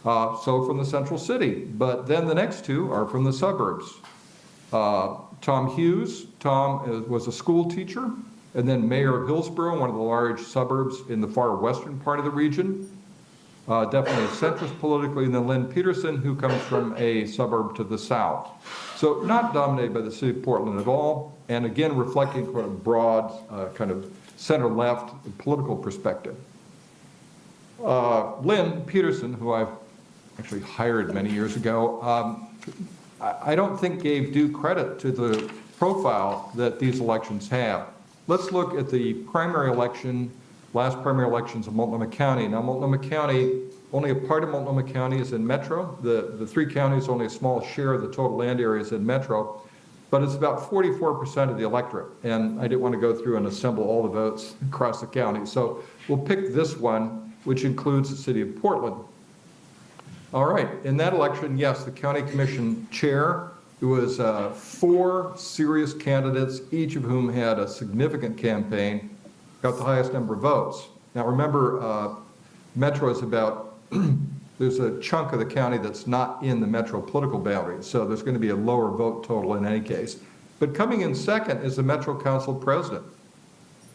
So from the central city. But then the next 2 are from the suburbs. Tom Hughes. Tom was a school teacher and then mayor of Hillsborough, one of the large suburbs in the far western part of the region. Definitely a centrist politically. And then Lynn Peterson, who comes from a suburb to the south. So not dominated by the city of Portland at all. And again, reflecting kind of broad, kind of center-left political perspective. Lynn Peterson, who I've actually hired many years ago, I don't think gave due credit to the profile that these elections have. Let's look at the primary election, last primary elections of Multnomah County. Now, Multnomah County, only a part of Multnomah County is in Metro. The 3 counties, only a small share of the total land area is in Metro, but it's about 44% of the electorate. And I didn't want to go through and assemble all the votes across the county. So we'll pick this one, which includes the city of Portland. All right, in that election, yes, the county commission chair, it was 4 serious candidates, each of whom had a significant campaign, got the highest number of votes. Now remember, Metro is about, there's a chunk of the county that's not in the Metro political boundary, so there's going to be a lower vote total in any case. But coming in second is the Metro Council president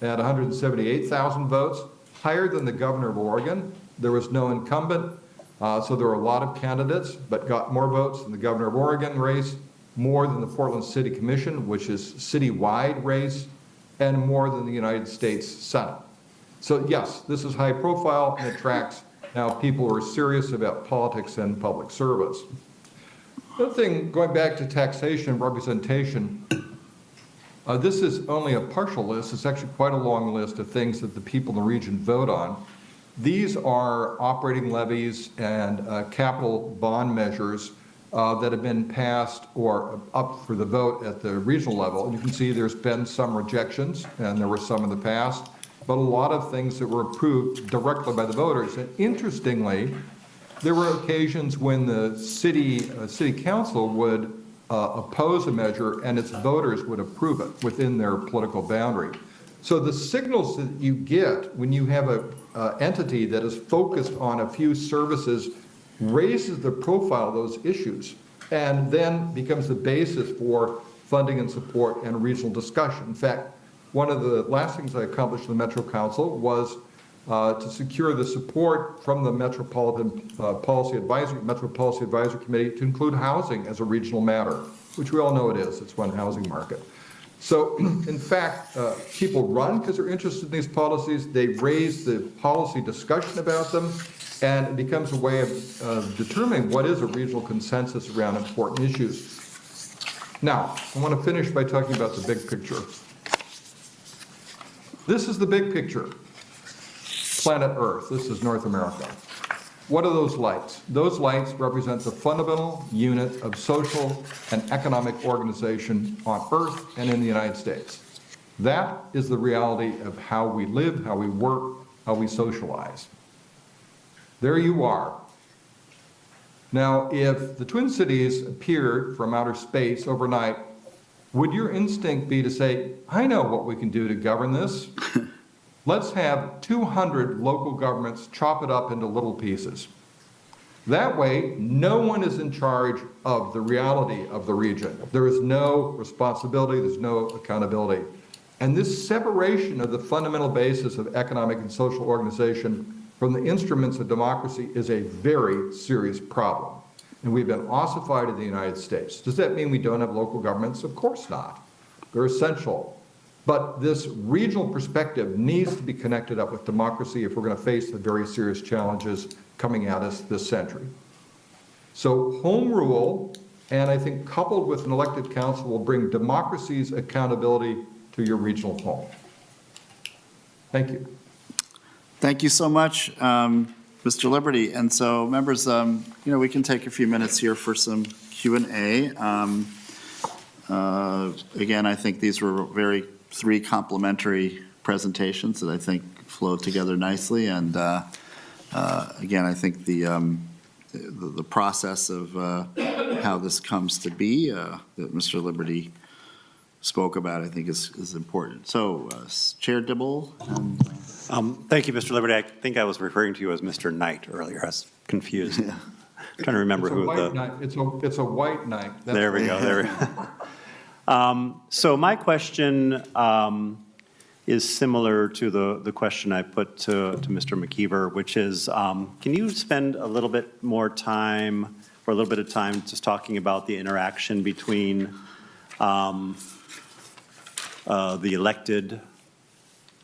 at 178,000 votes, higher than the governor of Oregon. There was no incumbent. So there were a lot of candidates, but got more votes than the governor of Oregon race, more than the Portland City Commission, which is citywide race, and more than the United States Senate. So yes, this is high profile and attracts now people who are serious about politics and public service. Another thing, going back to taxation and representation, this is only a partial list. It's actually quite a long list of things that the people in the region vote on. These are operating levies and capital bond measures that have been passed or up for the vote at the regional level. And you can see there's been some rejections, and there were some in the past, but a lot of things that were approved directly by the voters. And interestingly, there were occasions when the city council would oppose a measure and its voters would approve it within their political boundary. So the signals that you get when you have a entity that is focused on a few services raises the profile of those issues, and then becomes the basis for funding and support and regional discussion. In fact, one of the last things I accomplished in the Metro Council was to secure the support from the Metropolitan Policy Advisory Committee to include housing as a regional matter, which we all know it is. It's one housing market. So, in fact, people run because they're interested in these policies. They raise the policy discussion about them, and it becomes a way of determining what is a regional consensus around important issues. Now, I want to finish by talking about the big picture. This is the big picture. Planet Earth. This is North America. What are those lights? Those lights represent the fundamental unit of social and economic organization on Earth and in the United States. That is the reality of how we live, how we work, how we socialize. There you are. Now, if the Twin Cities appeared from outer space overnight, would your instinct be to say, I know what we can do to govern this? Let's have 200 local governments chop it up into little pieces. That way, no one is in charge of the reality of the region. There is no responsibility, there's no accountability. And this separation of the fundamental basis of economic and social organization from the instruments of democracy is a very serious problem. And we've been ossified in the United States. Does that mean we don't have local governments? Of course not. They're essential. But this regional perspective needs to be connected up with democracy if we're going to face the very serious challenges coming at us this century. So home rule, and I think coupled with an elected council, will bring democracy's accountability to your regional home. Thank you. Thank you so much, Mr. Liberty. And so, members, we can take a few minutes here for some Q&A. Again, I think these were three complementary presentations that I think flowed together nicely. And again, I think the process of how this comes to be that Mr. Liberty spoke about, I think is important. So, Chair Dibble. Thank you, Mr. Liberty. I think I was referring to you as Mr. Knight earlier. I was confused. I'm trying to remember who It's a white knight. There we go. So my question is similar to the question I put to Mr. McKeever, which is, can you spend a little bit more time, or a little bit of time, just talking about the interaction between the elected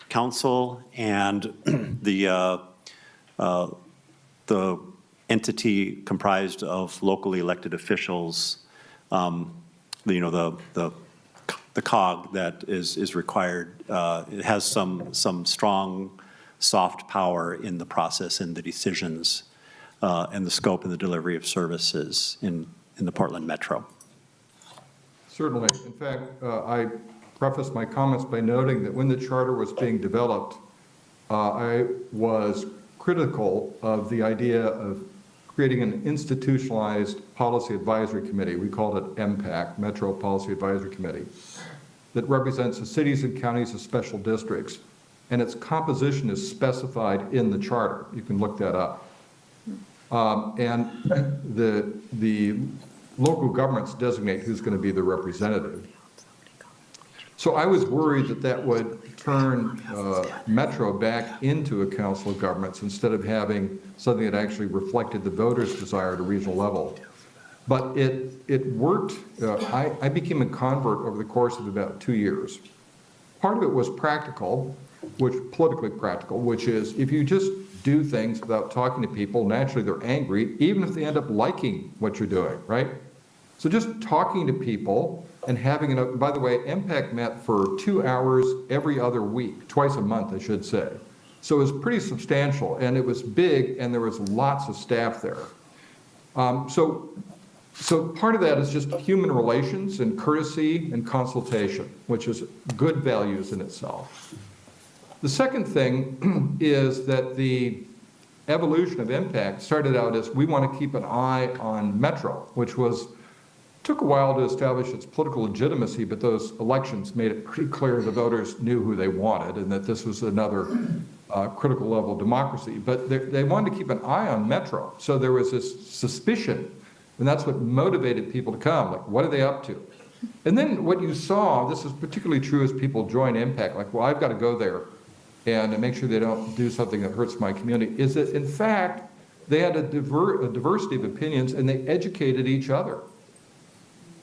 council and the entity comprised of locally elected officials, the cog that is required. It has some strong soft power in the process and the decisions and the scope and the delivery of services in the Portland Metro. Certainly. In fact, I prefaced my comments by noting that when the charter was being developed, I was critical of the idea of creating an institutionalized policy advisory committee. We called it MPAC, Metro Policy Advisory Committee, that represents the cities and counties of special districts, and its composition is specified in the charter. You can look that up. And the local governments designate who's going to be the representative. So I was worried that would turn Metro back into a council of governments instead of having something that actually reflected the voters' desire at a regional level. But it worked. I became a convert over the course of about 2 years. Part of it was practical, politically practical, which is if you just do things without talking to people, naturally they're angry, even if they end up liking what you're doing, right? So just talking to people and having by the way, MPAC met for 2 hours every other week, twice a month, I should say. So it was pretty substantial, and it was big, and there was lots of staff there. So part of that is just human relations and courtesy and consultation, which is good values in itself. The second thing is that the evolution of MPAC started out as we want to keep an eye on Metro, which took a while to establish its political legitimacy, but those elections made it pretty clear the voters knew who they wanted and that this was another critical level of democracy. But they wanted to keep an eye on Metro. So there was this suspicion, and that's what motivated people to come. Like, what are they up to? And then what you saw, this is particularly true as people join Impact, like, well, I've got to go there and make sure they don't do something that hurts my community, is that in fact, they had a diversity of opinions and they educated each other.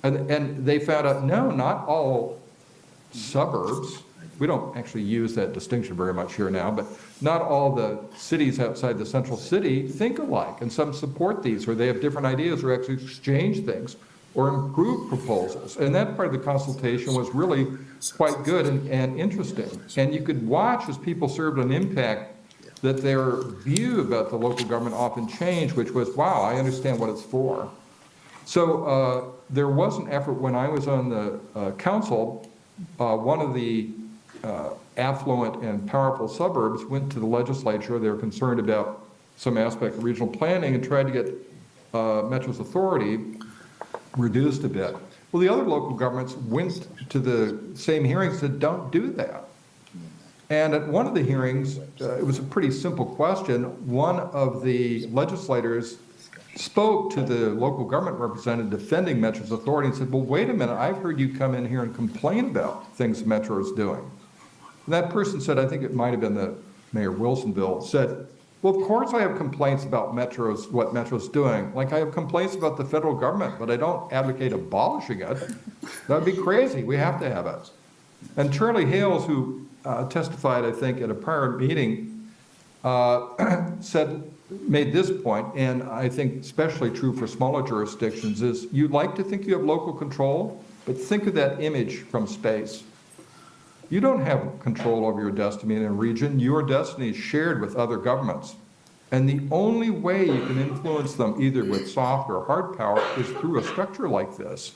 And they found out, no, not all suburbs, we don't actually use that distinction very much here now, but not all the cities outside the central city think alike, and some support these, or they have different ideas, or actually exchange things, or improve proposals. And that part of the consultation was really quite good and interesting. And you could watch as people served on Impact that their view about the local government often changed, which was, wow, I understand what it's for. So there was an effort when I was on the council, one of the affluent and powerful suburbs went to the legislature. They were concerned about some aspect of regional planning and tried to get Metro's authority reduced a bit. Well, the other local governments went to the same hearings and said, don't do that. And at one of the hearings, it was a pretty simple question. One of the legislators spoke to the local government representative defending Metro's authority and said, well, wait a minute, I've heard you come in here and complain about things Metro is doing. And that person said, I think it might have been the Mayor Wilsonville, said, well, of course I have complaints about what Metro's doing. Like I have complaints about the federal government, but I don't advocate abolishing it. That'd be crazy. We have to have it. And Charlie Hales, who testified, I think, at a prior meeting, made this point, and I think especially true for smaller jurisdictions, is you like to think you have local control, but think of that image from space. You don't have control over your destiny in a region. Your destiny is shared with other governments. And the only way you can influence them, either with soft or hard power, is through a structure like this.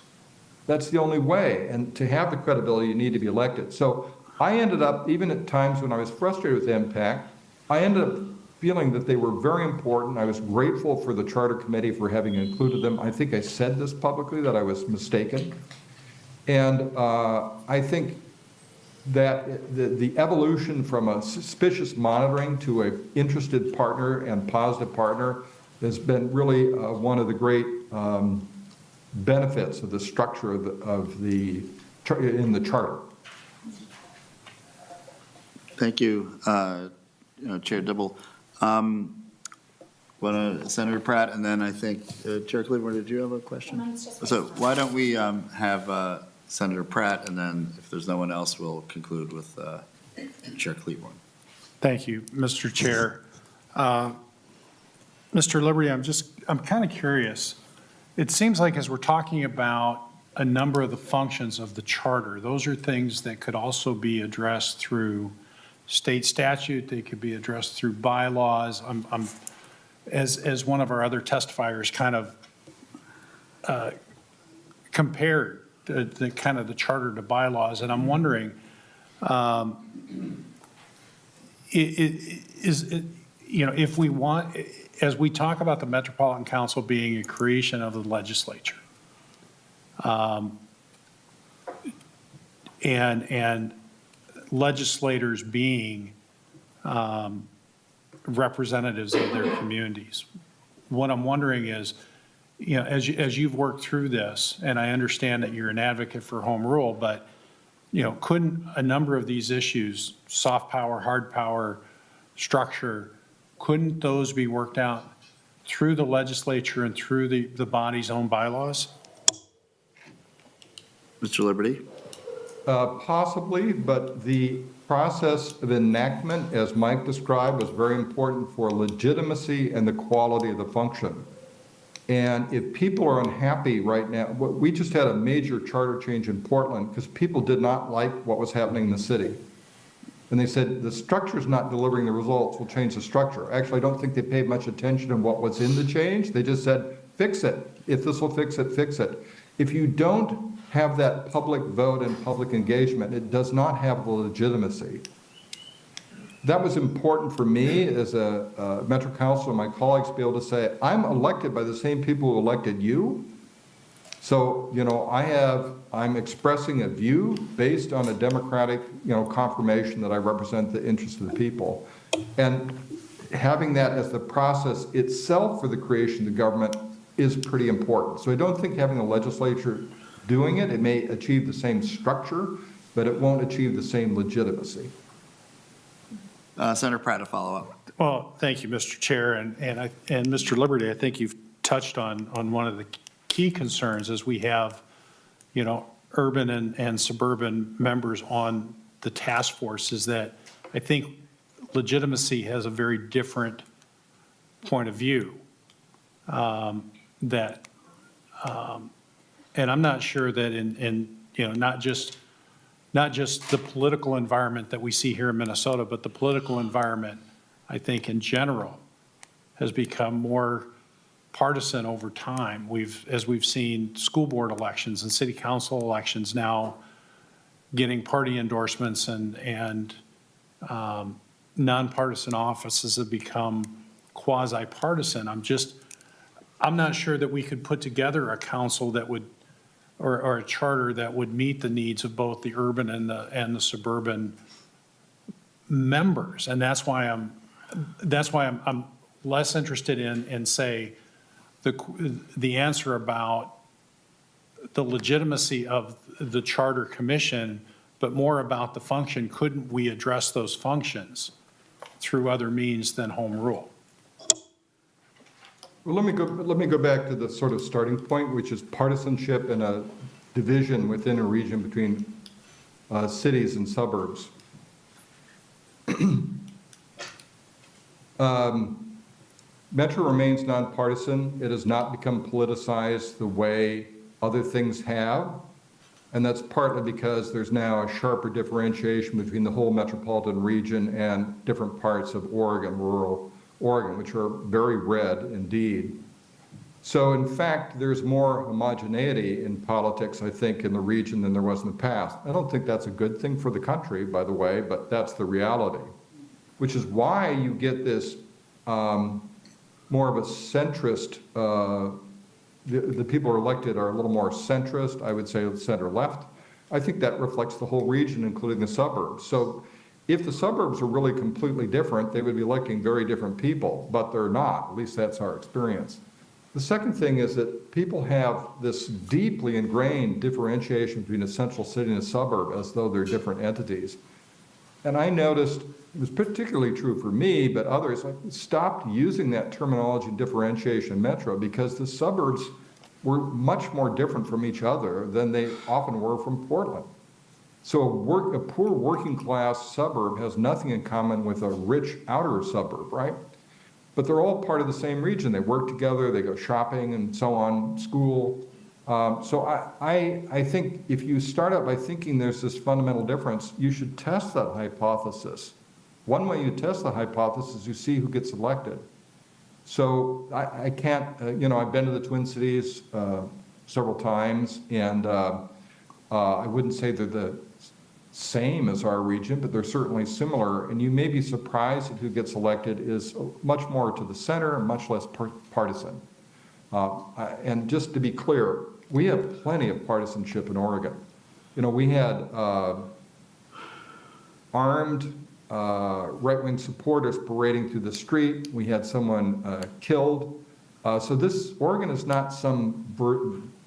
That's the only way. And to have the credibility, you need to be elected. So I ended up, even at times when I was frustrated with Impact, I ended up feeling that they were very important. I was grateful for the Charter Committee for having included them. I think I said this publicly, that I was mistaken. And I think that the evolution from a suspicious monitoring to an interested partner and positive partner has been really one of the great benefits of the structure in the charter. Thank you, Chair Dibble. Senator Pratt, and then I think Chair Cleveland, did you have a question? So why don't we have Senator Pratt, and then if there's no one else, we'll conclude with Chair Cleveland. Thank you, Mr. Chair. Mr. Liberty, I'm kind of curious. It seems like as we're talking about a number of the functions of the charter, those are things that could also be addressed through state statute. They could be addressed through bylaws. As one of our other testifiers kind of compared the kind of the charter to bylaws, and I'm wondering, if we want, as we talk about the Metropolitan Council being a creation of the legislature, and legislators being representatives of their communities. What I'm wondering is, as you've worked through this, and I understand that you're an advocate for home rule, but, couldn't a number of these issues, soft power, hard power, structure, couldn't those be worked out through the legislature and through the body's own bylaws? Mr. Liberty? Possibly, but the process of enactment, as Mike described, was very important for legitimacy and the quality of the function. And if people are unhappy right now, we just had a major charter change in Portland because people did not like what was happening in the city. And they said, the structure is not delivering the results, we'll change the structure. Actually, I don't think they paid much attention to what was in the change. They just said, fix it. If this will fix it, fix it. If you don't have that public vote and public engagement, it does not have the legitimacy. That was important for me as a Metro Council and my colleagues to be able to say, I'm elected by the same people who elected you. So, I'm expressing a view based on a democratic, confirmation that I represent the interests of the people. And having that as the process itself for the creation of the government is pretty important. So I don't think having a legislature doing it, it may achieve the same structure, but it won't achieve the same legitimacy. Senator Pratt, a follow-up. Well, thank you, Mr. Chair, and Mr. Liberty, I think you've touched on one of the key concerns as we have, urban and suburban members on the task force, is that I think legitimacy has a very different point of view. And I'm not sure that in not just the political environment that we see here in Minnesota, but the political environment, I think in general, has become more partisan over time. As we've seen school board elections and city council elections now getting party endorsements and nonpartisan offices have become quasi-partisan. I'm not sure that we could put together a council that would, or a charter that would meet the needs of both the urban and the suburban members. And that's why I'm less interested in say, the answer about the legitimacy of the charter commission, but more about the function. Couldn't we address those functions through other means than home rule? Well, let me go back to the sort of starting point, which is partisanship and a division within a region between cities and suburbs. Metro remains nonpartisan. It has not become politicized the way other things have. And that's partly because there's now a sharper differentiation between the whole metropolitan region and different parts of Oregon, rural Oregon, which are very red indeed. So in fact, there's more homogeneity in politics, I think, in the region than there was in the past. I don't think that's a good thing for the country, by the way, but that's the reality, which is why you get this more of a centrist, the people who are elected are a little more centrist, I would say center-left. I think that reflects the whole region, including the suburbs. So if the suburbs are really completely different, they would be electing very different people, but they're not. At least that's our experience. The second thing is that people have this deeply ingrained differentiation between a central city and a suburb as though they're different entities. And I noticed, it was particularly true for me, but others stopped using that terminology differentiation metro because the suburbs were much more different from each other than they often were from Portland. So a poor working class suburb has nothing in common with a rich outer suburb, right? But they're all part of the same region. They work together, they go shopping and so on, school. So I think if you start out by thinking there's this fundamental difference, you should test that hypothesis. One way you test the hypothesis is you see who gets elected. So I can't, I've been to the Twin Cities several times, and I wouldn't say they're the same as our region, but they're certainly similar. And you may be surprised that who gets elected is much more to the center and much less partisan. And just to be clear, we have plenty of partisanship in Oregon. We had armed right-wing supporters parading through the street. We had someone killed. So Oregon is not some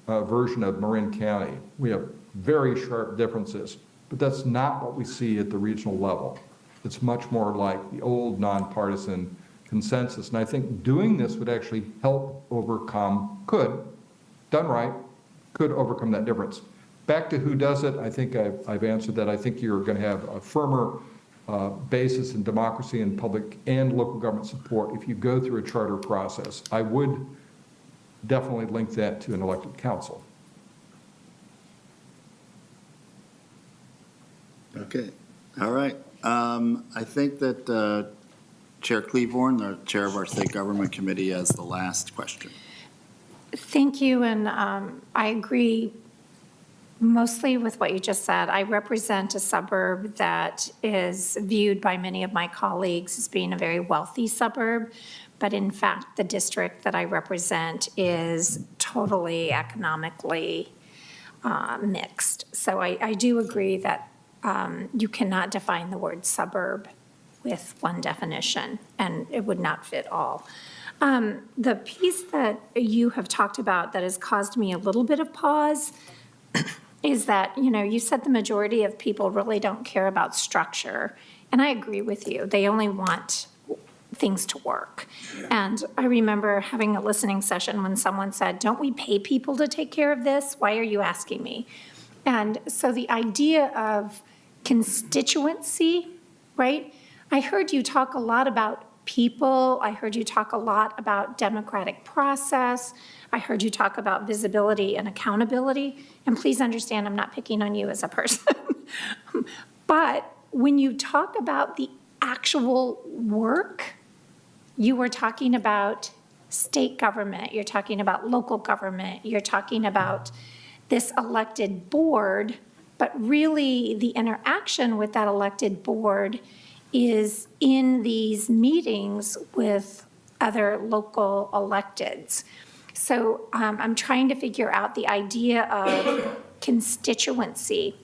version of Marin County. We have very sharp differences, but that's not what we see at the regional level. It's much more like the old nonpartisan consensus. And I think doing this would actually help overcome, done right, could overcome that difference. Back to who does it, I think I've answered that. I think you're going to have a firmer basis in democracy and public and local government support if you go through a charter process. I would definitely link that to an elected council. Okay, all right. I think that Chair Cleavorn, the chair of our State Government Committee, has the last question. Thank you, and I agree mostly with what you just said. I represent a suburb that is viewed by many of my colleagues as being a very wealthy suburb, but in fact, the district that I represent is totally economically mixed. So I do agree that you cannot define the word suburb with one definition, and it would not fit all. The piece that you have talked about that has caused me a little bit of pause is that, you said the majority of people really don't care about structure, and I agree with you. They only want things to work. And I remember having a listening session when someone said, "Don't we pay people to take care of this? Why are you asking me?" And so the idea of constituency, right? I heard you talk a lot about people. I heard you talk a lot about democratic process. I heard you talk about visibility and accountability. And please understand, I'm not picking on you as a person. But when you talk about the actual work, you are talking about state government, you're talking about local government, you're talking about this elected board, but really the interaction with that elected board is in these meetings with other local electeds. So I'm trying to figure out the idea of constituency,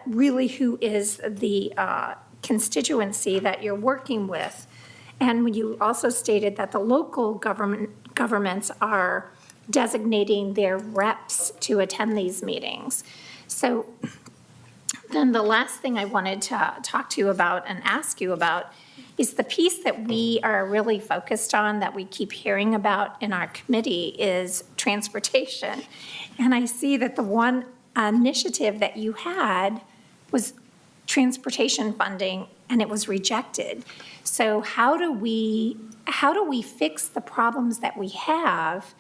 really who is the constituency that you're working with. And when you also stated that the local governments are designating their reps to attend these meetings. So then the last thing I wanted to talk to you about and ask you about is the piece that we are really focused on, that we keep hearing about in our committee, is transportation. And I see that the one initiative that you had was transportation funding, and it was rejected. So how do we fix the problems that we have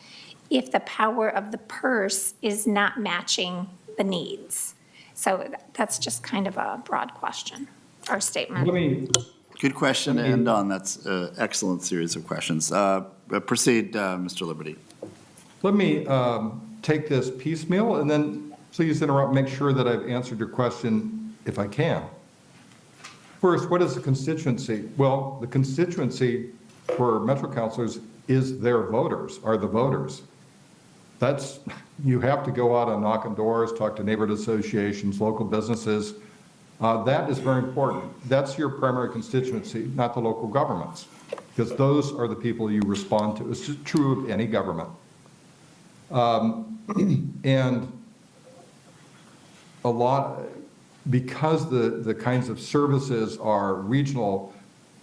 if the power of the purse is not matching the needs? So that's just kind of a broad question or statement. Good question to end on. That's an excellent series of questions. Proceed, Mr. Liberty. Let me take this piecemeal, and then please interrupt, make sure that I've answered your question if I can. First, what is the constituency? Well, the constituency for Metro councilors is their voters, are the voters. You have to go out and knock on doors, talk to neighborhood associations, local businesses. That is very important. That's your primary constituency, not the local governments, because those are the people you respond to. It's true of any government. And a lot, because the kinds of services are regional,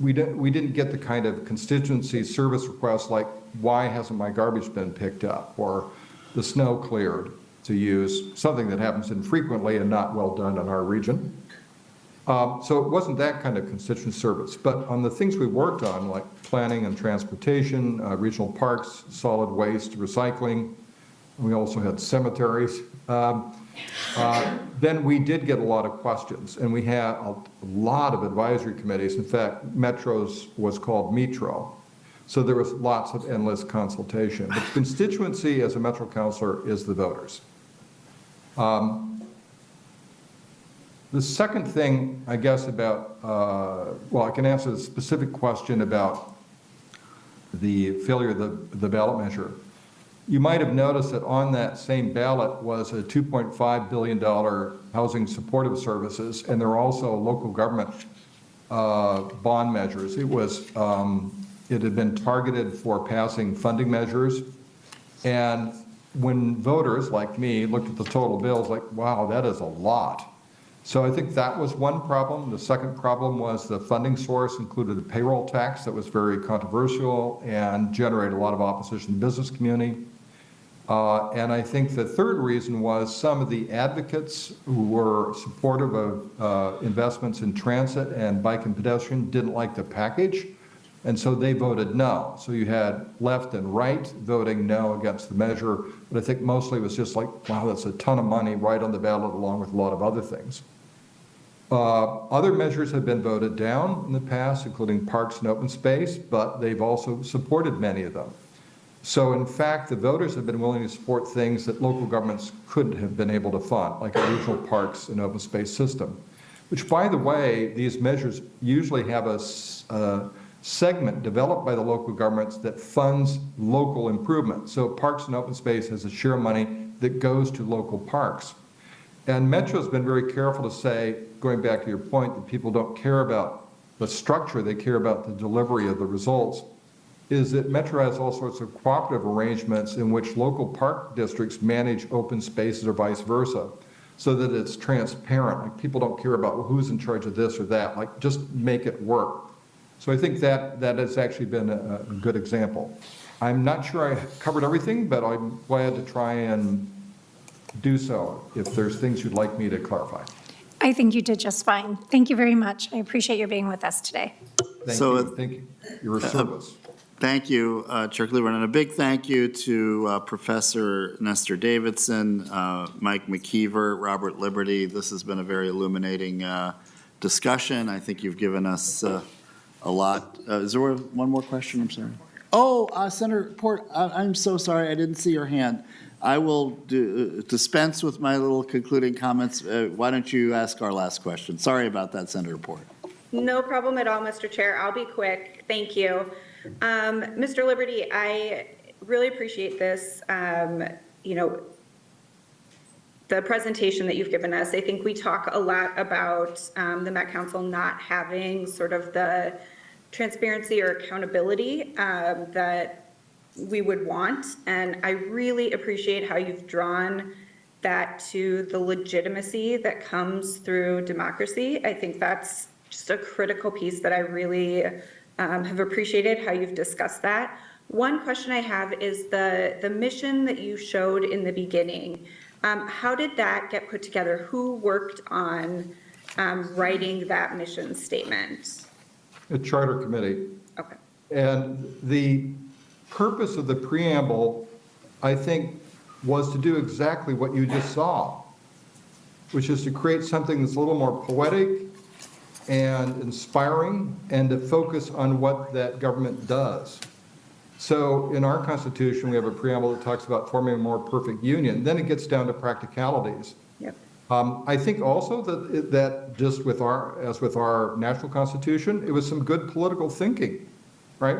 we didn't get the kind of constituency service requests like, why hasn't my garbage been picked up, or the snow cleared, to use something that happens infrequently and not well done in our region. So it wasn't that kind of constituent service. But on the things we worked on, like planning and transportation, regional parks, solid waste, recycling, we also had cemeteries, then we did get a lot of questions. And we had a lot of advisory committees. In fact, Metro's was called Metro. So there was lots of endless consultation. But the constituency as a Metro councilor is the voters. The second thing, I guess, about, well, I can answer the specific question about the failure of the ballot measure. You might have noticed that on that same ballot was a $2.5 billion housing supportive services, and there are also local government bond measures. It had been targeted for passing funding measures, and when voters like me looked at the total bills, like, wow, that is a lot. So I think that was one problem. The second problem was the funding source included a payroll tax that was very controversial and generated a lot of opposition in the business community. And I think the third reason was some of the advocates who were supportive of investments in transit and bike and pedestrian didn't like the package, and so they voted no. So you had left and right voting no against the measure, but I think mostly it was just like, wow, that's a ton of money right on the ballot along with a lot of other things. Other measures have been voted down in the past, including parks and open space, but they've also supported many of them. So in fact, the voters have been willing to support things that local governments couldn't have been able to fund, like a regional parks and open space system, which, by the way, these measures usually have a segment developed by the local governments that funds local improvement. So parks and open space has a share of money that goes to local parks. And Metro's been very careful to say, going back to your point, that people don't care about the structure, they care about the delivery of the results, is that Metro has all sorts of cooperative arrangements in which local park districts manage open spaces or vice versa, so that it's transparent. Like, people don't care about who's in charge of this or that, like, just make it work. So I think that has actually been a good example. I'm not sure I covered everything, but I'm glad to try and do so if there's things you'd like me to clarify. I think you did just fine. Thank you very much. I appreciate your being with us today. Thank So, you, thank you, your service. Thank you, Chair Cleaver, and a big thank you to Professor Nestor Davidson, Mike McKeever, Robert Liberty. This has been a very illuminating discussion. I think you've given us a lot. Is there one more question? I'm sorry. Oh, Senator Port, I'm so sorry. I didn't see your hand. I will dispense with my little concluding comments. Why don't you ask our last question? Sorry about that, Senator Port. No problem at all, Mr. Chair. I'll be quick. Thank you. Mr. Liberty, I really appreciate this, the presentation that you've given us. I think we talk a lot about the Met Council not having sort of the transparency or accountability that we would want. And I really appreciate how you've drawn that to the legitimacy that comes through democracy. I think that's just a critical piece that I really have appreciated how you've discussed that. One question I have is the mission that you showed in the beginning. How did that get put together? Who worked on writing that mission statement? A charter committee. Okay. And the purpose of the preamble, I think, was to do exactly what you just saw, which is to create something that's a little more poetic and inspiring, and to focus on what that government does. So in our Constitution, we have a preamble that talks about forming a more perfect union. Then it gets down to practicalities. Yep. I think also that just as with our national Constitution, it was some good political thinking, right?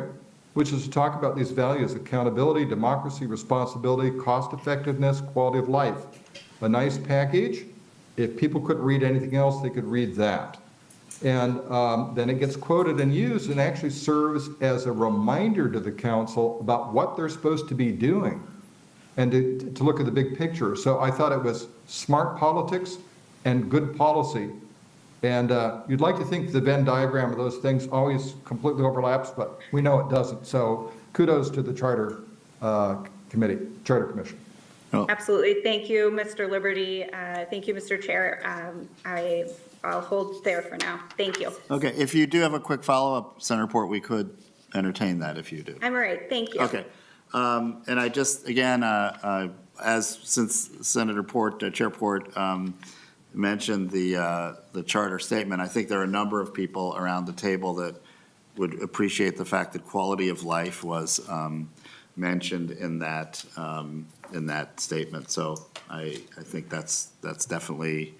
Which is to talk about these values: accountability, democracy, responsibility, cost effectiveness, quality of life. A nice package. If people couldn't read anything else, they could read that. And then it gets quoted and used and actually serves as a reminder to the council about what they're supposed to be doing and to look at the big picture. So I thought it was smart politics and good policy. And you'd like to think the Venn diagram of those things always completely overlaps, but we know it doesn't. So kudos to the Charter Commission. Absolutely. Thank you, Mr. Liberty. Thank you, Mr. Chair. I'll hold there for now. Thank you. Okay, if you do have a quick follow-up, Senator Port, we could entertain that if you do. I'm all right. Thank you. Okay. And I just, again, since Senator Port, Chair Port, mentioned the charter statement, I think there are a number of people around the table that would appreciate the fact that quality of life was mentioned in that statement. So I think that's definitely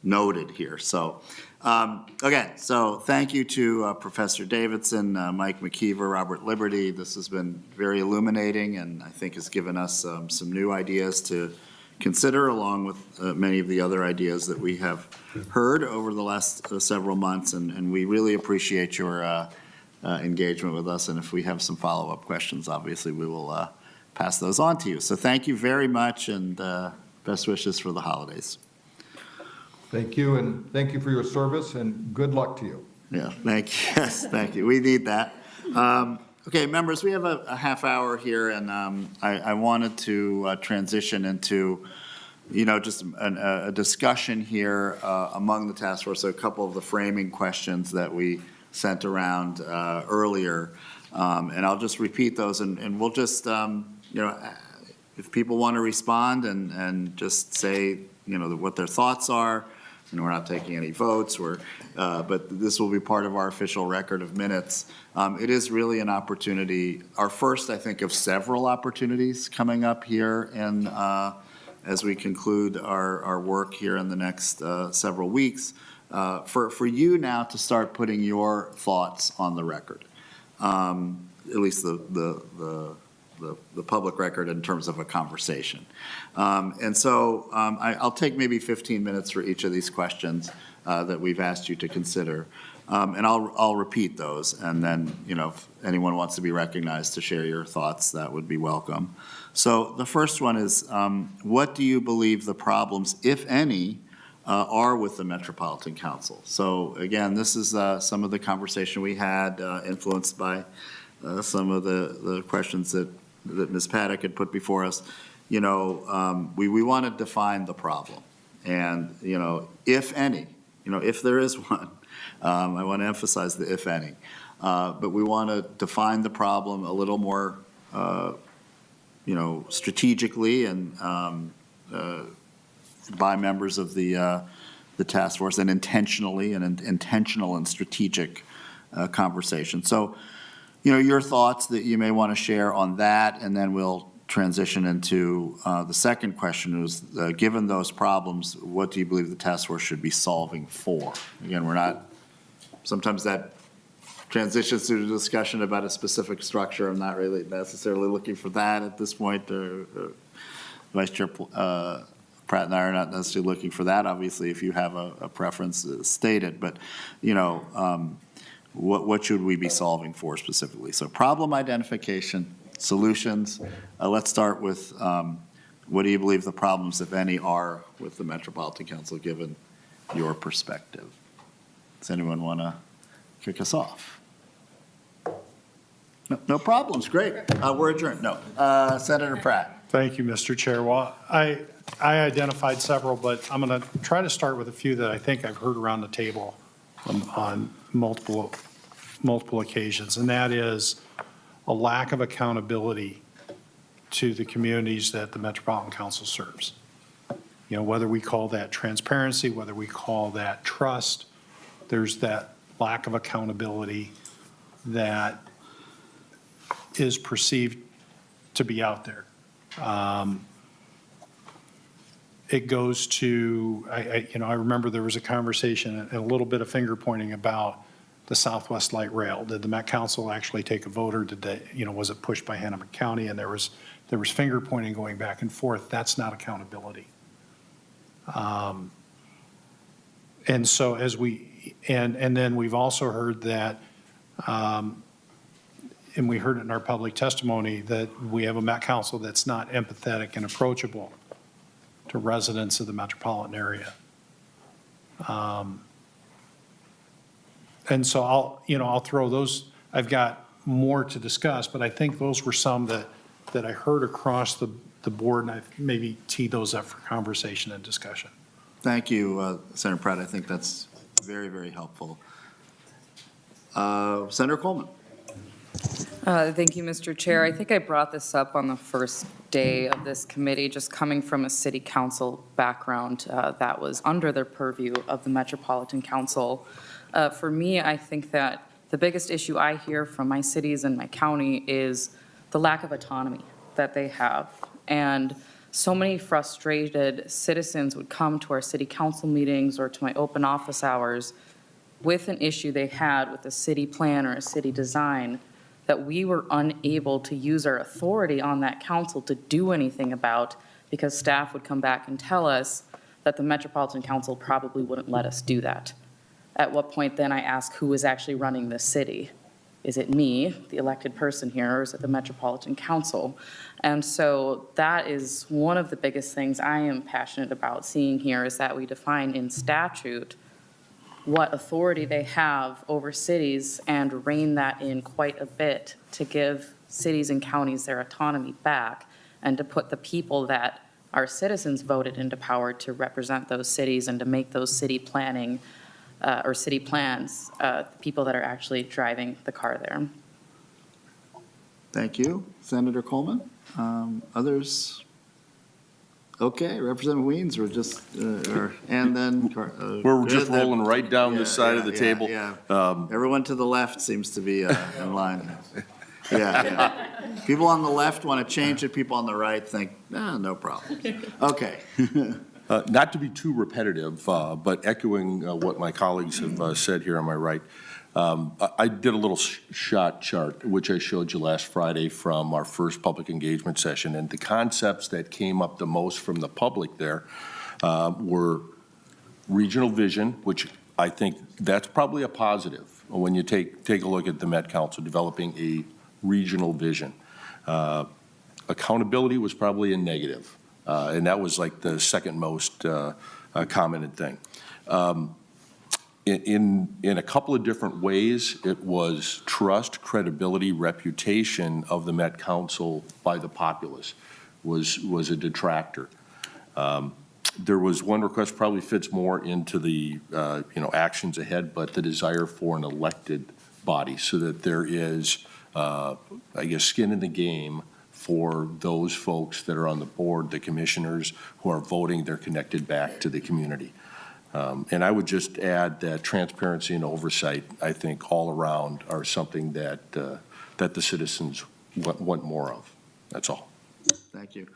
noted here. So again, so thank you to Professor Davidson, Mike McKeever, Robert Liberty. This has been very illuminating, and I think has given us some new ideas to consider, along with many of the other ideas that we have heard over the last several months. And we really appreciate your engagement with us. And if we have some follow-up questions, obviously we will pass those on to you. So thank you very much, and best wishes for the holidays. Thank you, and thank you for your service, and good luck to you. Yeah, thank you. Yes, thank you. We need that. Okay, members, we have a half hour here, and I wanted to transition into, just a discussion here among the task force, a couple of the framing questions that we sent around earlier. And I'll just repeat those, and we'll just, if people want to respond and just say, what their thoughts are. And we're not taking any votes, but this will be part of our official record of minutes. It is really an opportunity, our first, I think, of several opportunities coming up here, and as we conclude our work here in the next several weeks, for you now to start putting your thoughts on the record, at least the public record in terms of a conversation. And so I'll take maybe 15 minutes for each of these questions. that we've asked you to consider. And I'll repeat those, and then, if anyone wants to be recognized to share your thoughts, that would be welcome. So the first one is, what do you believe the problems, if any, are with the Metropolitan Council? So again, this is some of the conversation we had, influenced by some of the questions that Ms. Paddock had put before us. We want to define the problem. And, if any, if there is one, I want to emphasize the if any. But we want to define the problem a little more, strategically and by members of the task force, and intentionally, and intentional and strategic conversation. So, your thoughts that you may want to share on that, and then we'll transition into the second question is, given those problems, what do you believe the task force should be solving for? Again, sometimes that transitions to a discussion about a specific structure. I'm not really necessarily looking for that at this point. Vice Chair Pratt and I are not necessarily looking for that. Obviously, if you have a preference, stated. But, what should we be solving for specifically? So problem identification, solutions. Let's start with what do you believe the problems, if any, are with the Metropolitan Council, given your perspective? Does anyone want to kick us off? No problems, great. We're adjourned. No. Senator Pratt. Thank you, Mr. Chair. Well, I identified several, but I'm going to try to start with a few that I think I've heard around the table on multiple occasions, and that is a lack of accountability to the communities that the Metropolitan Council serves. Whether we call that transparency, whether we call that trust, there's that lack of accountability that is perceived to be out there. It goes to, I remember there was a conversation and a little bit of finger pointing about the Southwest Light Rail. Did the Met Council actually take a vote, or did they, was it pushed by Hannah County? And there was finger pointing going back and forth. That's not accountability. And so and then we've also heard that, and we heard it in our public testimony, that we have a Met Council that's not empathetic and approachable to residents of the metropolitan area. And so I'll throw those. I've got more to discuss, but I think those were some that I heard across the board, and I've maybe teed those up for conversation and discussion. Thank you, Senator Pratt. I think that's very, very helpful. Senator Coleman. Thank you, Mr. Chair. I think I brought this up on the first day of this committee, just coming from a city council background that was under the purview of the Metropolitan Council. For me, I think that the biggest issue I hear from my cities and my county is the lack of autonomy that they have. And so many frustrated citizens would come to our city council meetings or to my open office hours with an issue they had with a city plan or a city design that we were unable to use our authority on that council to do anything about, because staff would come back and tell us that the Metropolitan Council probably wouldn't let us do that. At what point then I ask, who is actually running this city? Is it me, the elected person here, or is it the Metropolitan Council? And so that is one of the biggest things I am passionate about seeing here, is that we define in statute what authority they have over cities and rein that in quite a bit to give cities and counties their autonomy back, and to put the people that our citizens voted into power to represent those cities and to make those city planning or city plans, the people that are actually driving the car there. Thank you, Senator Coleman. Others? Okay, Representative Weens, or just, and then. We're just good, rolling right down this side of the table. Yeah. Everyone to the left seems to be in line. Yeah. People on the left want to change it, people on the right think, no problem. Okay. Not to be too repetitive, but echoing what my colleagues have said here on my right, I did a little shot chart, which I showed you last Friday from our first public engagement session, and the concepts that came up the most from the public there were regional vision, which I think that's probably a positive when you take a look at the Met Council developing a regional vision. Accountability was probably a negative, and that was like the second most commented thing. In a couple of different ways, it was trust, credibility, reputation of the Met Council by the populace was a detractor. There was one request, probably fits more into the, actions ahead, but the desire for an elected body so that there is, skin in the game for those folks that are on the board, the commissioners who are voting, they're connected back to the community. And I would just add that transparency and oversight, I think, all around are something that the citizens want more of. That's all. Thank you.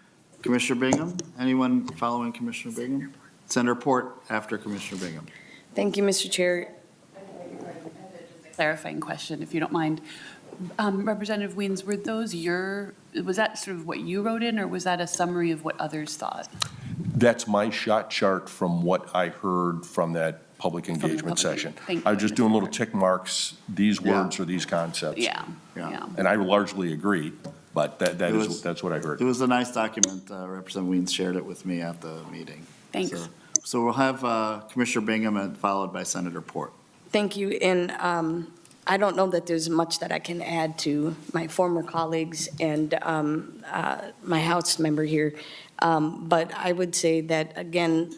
Commissioner Bingham, anyone following Commissioner Bingham? Senator Port after Commissioner Bingham. Thank you, Mr. Chair. Clarifying question, if you don't mind. Representative Weens, was that sort of what you wrote in, or was that a summary of what others thought? That's my shot chart from what I heard from that public engagement session. Thank I you. was just doing little tick marks, these words or these concepts. Yeah. And I largely agree, but that's what I heard. It was a nice document. Representative Weens shared it with me at the meeting. Thanks. So we'll have Commissioner Bingham and followed by Senator Port. Thank you. And I don't know that there's much that I can add to my former colleagues and my House member here. But I would say that, again,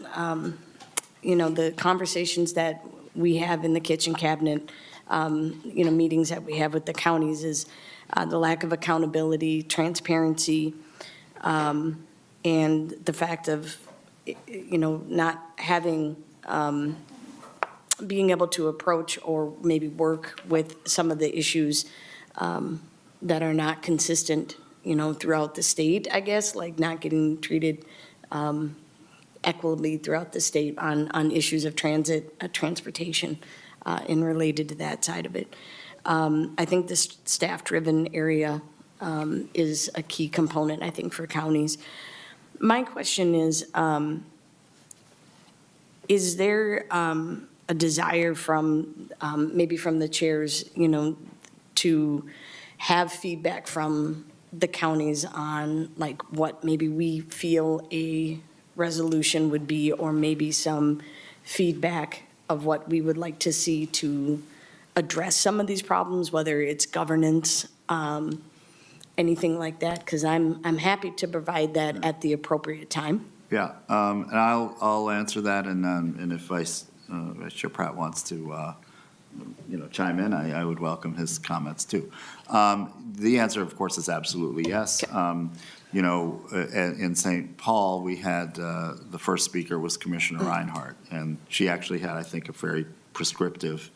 the conversations that we have in the kitchen cabinet, meetings that we have with the counties is the lack of accountability, transparency, and the fact of, not having, being able to approach or maybe work with some of the issues that are not consistent, throughout the state, I guess, like not getting treated equitably throughout the state on issues of transportation and related to that side of it. I think this staff-driven area is a key component, I think, for counties. My question is there a desire from, maybe from the chairs, to have feedback from the counties on like what maybe we feel a resolution would be, or maybe some feedback of what we would like to see to address some of these problems, whether it's governance, anything like that, because I'm happy to provide that at the appropriate time. Yeah, and I'll answer that, and if Vice Chair Pratt wants to, chime in, I would welcome his comments too. The answer, of course, is absolutely yes. In St. Paul, we had, the first speaker was Commissioner Reinhardt, and she actually had, I think, a very prescriptive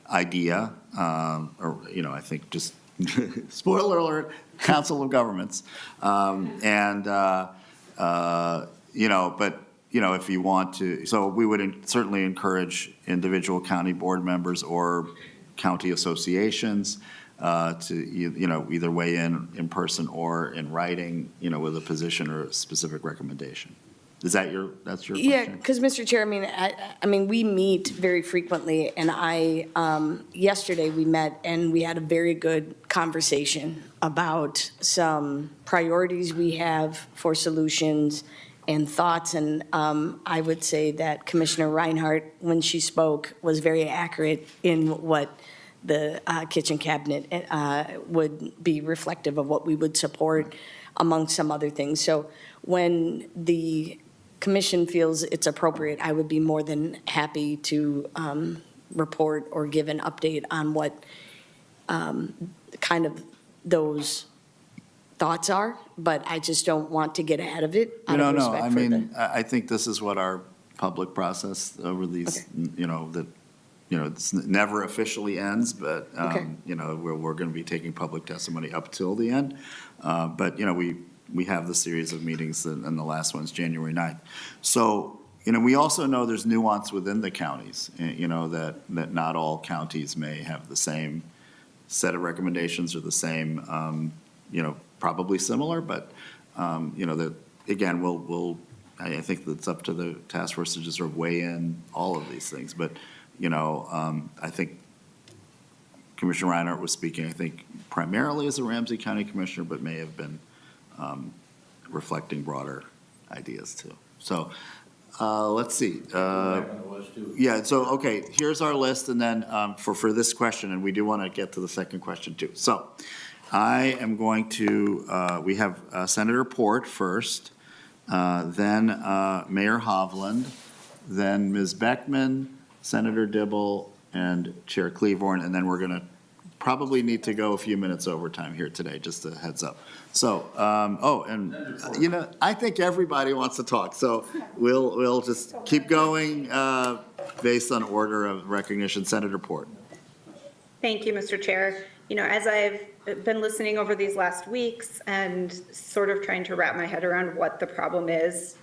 idea, or, I think just, spoiler alert, Council of Governments. If you want to, so we would certainly encourage individual county board members or county associations to, either weigh in person or in writing, with a position or a specific recommendation. That's your question? Yeah, because Mr. Chair, I mean, we meet very frequently, and yesterday we met and we had a very good conversation about some priorities we have for solutions and thoughts, and I would say that Commissioner Reinhardt, when she spoke, was very accurate in what the kitchen cabinet would be reflective of what we would support, among some other things. So when the commission feels it's appropriate, I would be more than happy to report or give an update on what kind of those thoughts are, but I just don't want to get ahead of it out of respect for the. I think this is what our public process over these, it's never officially ends, but, we're going to be taking public testimony up till the end. But, we have the series of meetings, and the last one's January 9th. So, we also know there's nuance within the counties, that not all counties may have the same set of recommendations or the same, probably similar, but, that, again, we'll I think it's up to the task force to just sort of weigh in all of these things. But, I think Commissioner Reinhardt was speaking, I think, primarily as a Ramsey County Commissioner, but may have been reflecting broader ideas too. So let's see. Yeah, so, okay, here's our list, and then for this question, and we do want to get to the second question too. So I am going to, we have Senator Port first, then Mayor Hovland, then Ms. Beckman, Senator Dibble, and Chair Cleavorn, and then we're going to probably need to go a few minutes overtime here today, just a heads up. So, I think everybody wants to talk, so we'll just keep going based on order of recognition. Senator Port. Thank you, Mr. Chair. As I've been listening over these last weeks and sort of trying to wrap my head around what the problem is,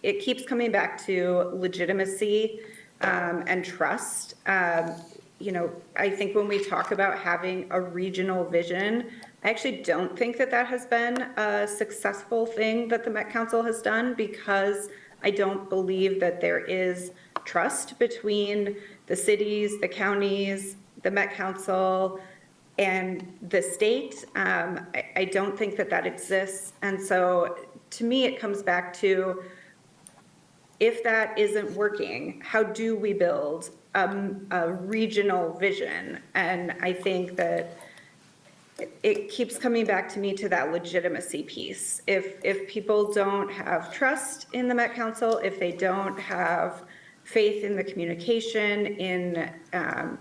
it keeps coming back to legitimacy and trust. I think when we talk about having a regional vision, I actually don't think that has been a successful thing that the Met Council has done, because I don't believe that there is trust between the cities, the counties, the Met Council, and the state. I don't think that exists. And so to me, it comes back to, if that isn't working, how do we build a regional vision? And I think that it keeps coming back to me to that legitimacy piece. If people don't have trust in the Met Council, if they don't have faith in the communication, in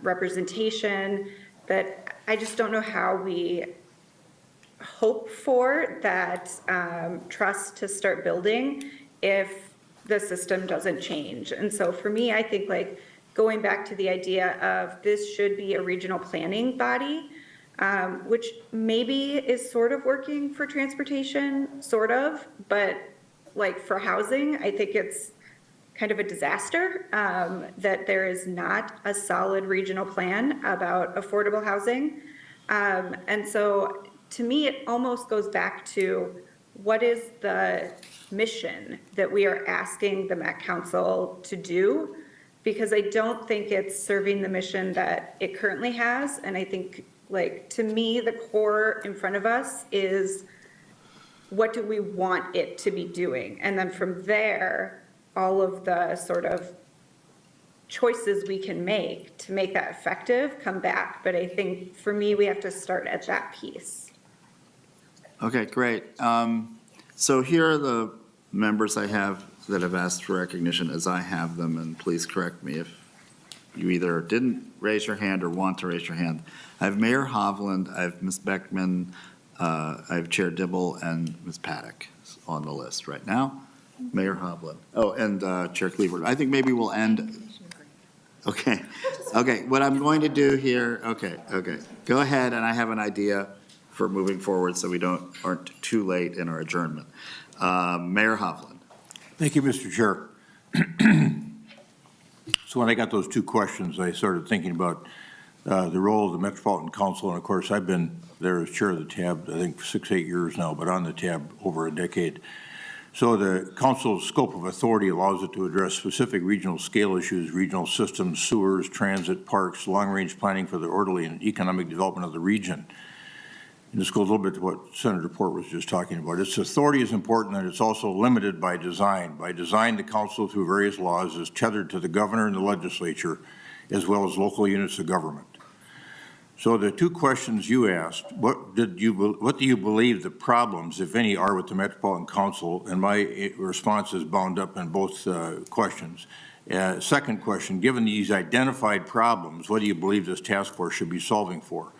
representation, that I just don't know how we hope for that trust to start building if the system doesn't change. And so for me, I think going back to the idea of this should be a regional planning body, which maybe is sort of working for transportation, sort of, but for housing, I think it's kind of a disaster that there is not a solid regional plan about affordable housing. And so to me, it almost goes back to, what is the mission that we are asking the Met Council to do? Because I don't think it's serving the mission that it currently has. And I think, to me, the core in front of us is, what do we want it to be doing? And then from there, all of the sort of choices we can make to make that effective come back. But I think for me, we have to start at that piece. Okay, great. So here are the members I have that have asked for recognition as I have them, and please correct me if you either didn't raise your hand or want to raise your hand. I have Mayor Hovland, I have Ms. Beckman, I have Chair Dibble, and Ms. Paddock on the list right now. Mayor Hovland. Oh, and Chair Cleaver. I think maybe we'll end. Okay, what I'm going to do here, okay. Go ahead, and I have an idea for moving forward so we aren't too late in our adjournment. Mayor Hovland. Thank you, Mr. Chair. So when I got those two questions, I started thinking about the role of the Metropolitan Council, and of course, I've been there as chair of the TAB, I think 6-8 years now, but on the TAB over a decade. So the council's scope of authority allows it to address specific regional scale issues, regional systems, sewers, transit, parks, long-range planning for the orderly and economic development of the region. And this goes a little bit to what Senator Port was just talking about. Its authority is important, and it's also limited by design. By design, the council, through various laws, is tethered to the governor and the legislature, as well as local units of government. So the two questions you asked, what do you believe the problems, if any, are with the Metropolitan Council? And my response is bound up in both questions. Second question, given these identified problems, what do you believe this task force should be solving for?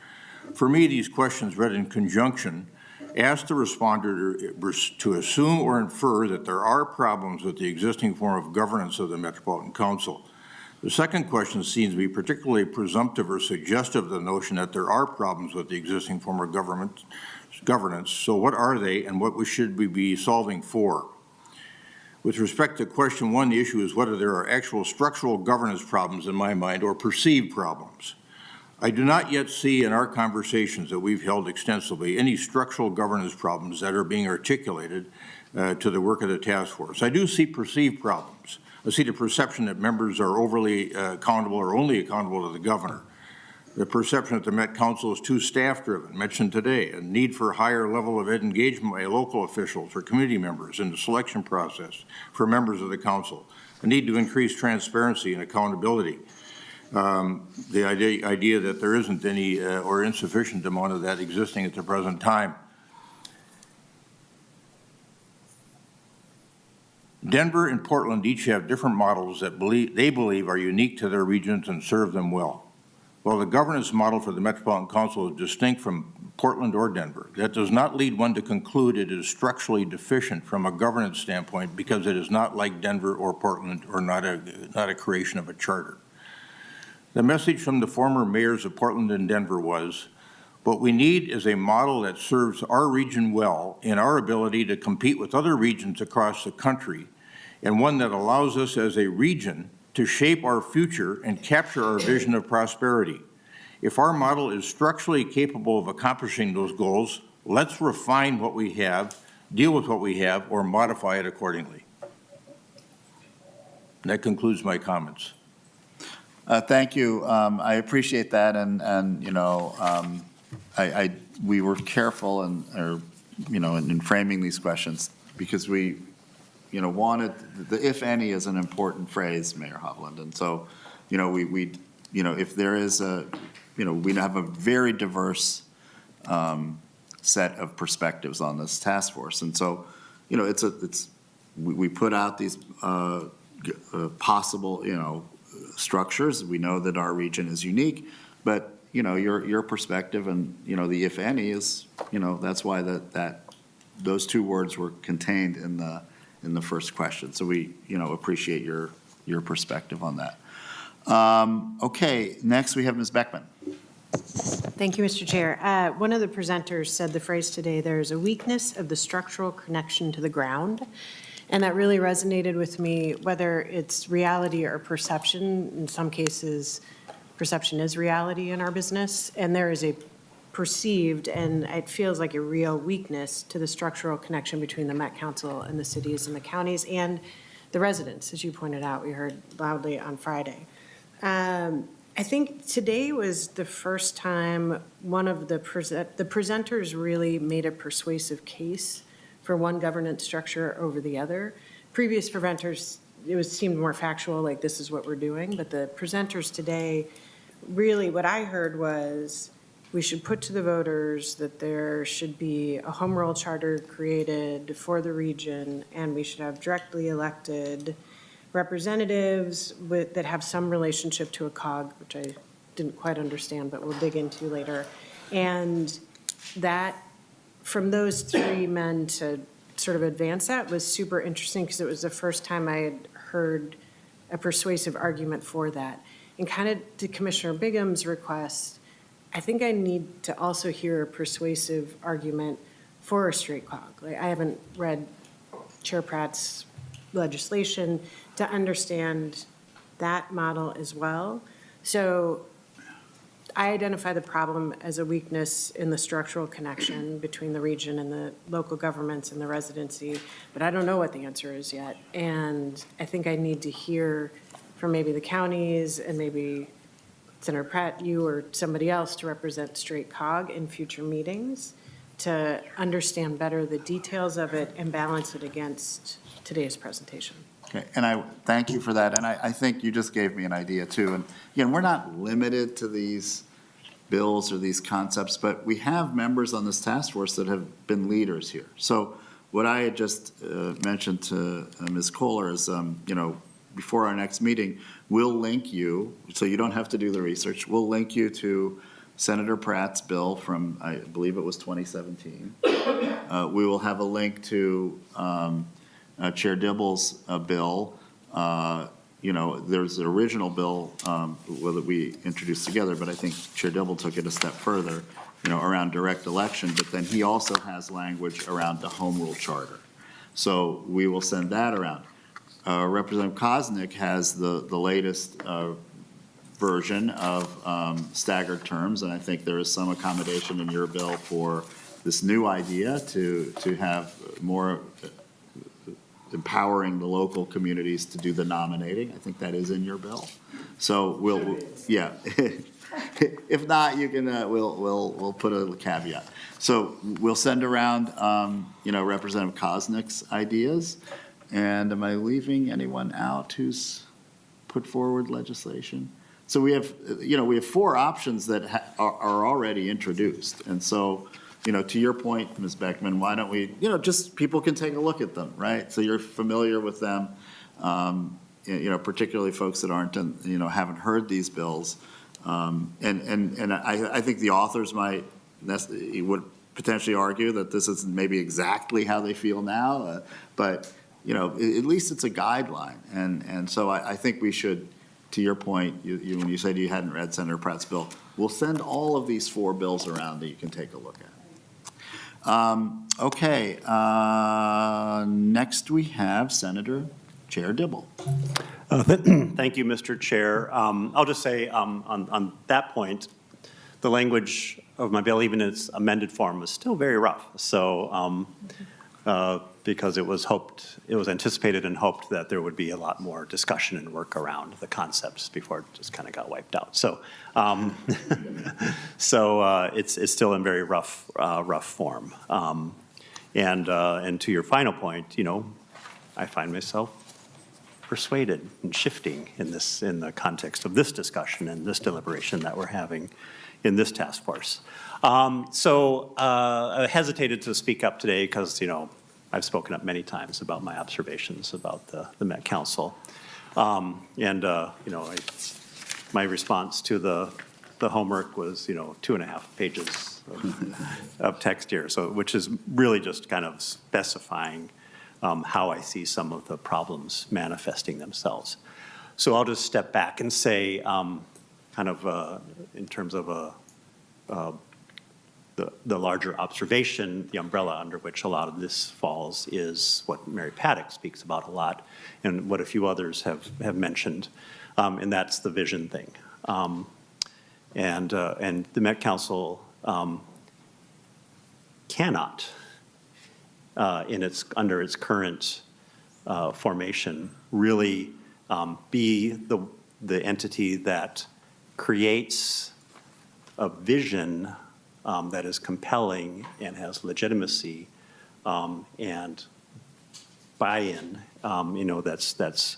For me, these questions read in conjunction ask the responder to assume or infer that there are problems with the existing form of governance of the Metropolitan Council. The second question seems to be particularly presumptive or suggestive of the notion that there are problems with the existing form of governance. So what are they, and what should we be solving for? With respect to question one, the issue is whether there are actual structural governance problems in my mind, or perceived problems. I do not yet see in our conversations that we've held extensively any structural governance problems that are being articulated to the work of the task force. I do see perceived problems. I see the perception that members are overly accountable or only accountable to the governor. The perception that the Met Council is too staff-driven, mentioned today, a need for a higher level of engagement by local officials or community members in the selection process for members of the council, a need to increase transparency and accountability. The idea that there isn't any or insufficient amount of that existing at the present time. Denver and Portland each have different models that they believe are unique to their regions and serve them well. While the governance model for the Metropolitan Council is distinct from Portland or Denver, that does not lead one to conclude it is structurally deficient from a governance standpoint because it is not like Denver or Portland or not a creation of a charter. The message from the former mayors of Portland and Denver was, what we need is a model that serves our region well in our ability to compete with other regions across the country, and one that allows us as a region to shape our future and capture our vision of prosperity. If our model is structurally capable of accomplishing those goals, let's refine what we have, deal with what we have, or modify it accordingly. And that concludes my comments. Thank you. I appreciate that, and you know, we were careful in framing these questions because we, wanted the if any is an important phrase, Mayor Hovland, and so, we if there is we have a very diverse set of perspectives on this task force, and so, we put out these possible structures. We know that our region is unique, but your perspective and the if any is that's why those two words were contained in the first question. So we appreciate your perspective on that. Okay, next we have Ms. Beckman. Thank you, Mr. Chair. One of the presenters said the phrase today, there's a weakness of the structural connection to the ground. And that really resonated with me, whether it's reality or perception. In some cases, perception is reality in our business, and there is a perceived, and it feels like a real weakness to the structural connection between the Met Council and the cities and the counties and the residents, as you pointed out, we heard loudly on Friday. I think today was the first time one of the presenters really made a persuasive case for one governance structure over the other. Previous presenters, seemed more factual, like this is what we're doing, but the presenters today, really what I heard was we should put to the voters that there should be a home rule charter created for the region, and we should have directly elected representatives that have some relationship to a COG, which I didn't quite understand, but we'll dig into later. And that, from those three men to sort of advance that was super interesting because it was the first time I had heard a persuasive argument for that. And kind of to Commissioner Bigham's request, I think I need to also hear a persuasive argument for a straight COG. Like, I haven't read Chair Pratt's legislation to understand that model as well. So I identify the problem as a weakness in the structural connection between the region and the local governments and the residency, but I don't know what the answer is yet. And I think I need to hear from maybe the counties and maybe Senator Pratt, you or somebody else to represent straight COG in future meetings to understand better the details of it and balance it against today's presentation. Okay, and I thank you for that, and I think you just gave me an idea too. And again, we're not limited to these bills or these concepts, but we have members on this task force that have been leaders here. So what I had just mentioned to Ms. Kohler is, before our next meeting, we'll link you, so you don't have to do the research, we'll link you to Senator Pratt's bill from, I believe it was 2017. We will have a link to Chair Dibble's bill. There's the original bill that we introduced together, but I think Chair Dibble took it a step further, around direct election, but then he also has language around the home rule charter. So we will send that around. Representative Kosnick has the latest version of staggered terms, and I think there is some accommodation in your bill for this new idea to have more empowering the local communities to do the nominating. I think that is in your bill. So we'll, yeah. If not, you can, we'll put a caveat. So we'll send around, Representative Kosnick's ideas. And am I leaving anyone out who's put forward legislation? So we have 4 options that are already introduced. And so, to your point, Ms. Beckman, why don't we, just people can take a look at them, right? So you're familiar with them, particularly folks that aren't, haven't heard these bills. And I think the authors would potentially argue that this isn't maybe exactly how they feel now, but at least it's a guideline. And so I think we should, to your point, when you said you hadn't read Senator Pratt's bill, we'll send all of these 4 bills around that you can take a look at. Okay, next we have Senator Chair Dibble. Thank you, Mr. Chair. I'll just say on that point, the language of my bill, even in its amended form, was still very rough. So because it was anticipated and hoped that there would be a lot more discussion and work around the concepts before it just kind of got wiped out. So it's still in very rough form. And to your final point, I find myself persuaded and shifting in the context of this discussion and this deliberation that we're having in this task force. I hesitated to speak up today because, I've spoken up many times about my observations about the Met Council. My response to the homework was, 2.5 pages of text here, which is really just kind of specifying how I see some of the problems manifesting themselves. So I'll just step back and say, in terms of the larger observation, the umbrella under which a lot of this falls is what Mary Paddock speaks about a lot, and what a few others have mentioned, and that's the vision thing. And the Met Council cannot, under its current formation, really be the entity that creates a vision that is compelling and has legitimacy and buy-in, that's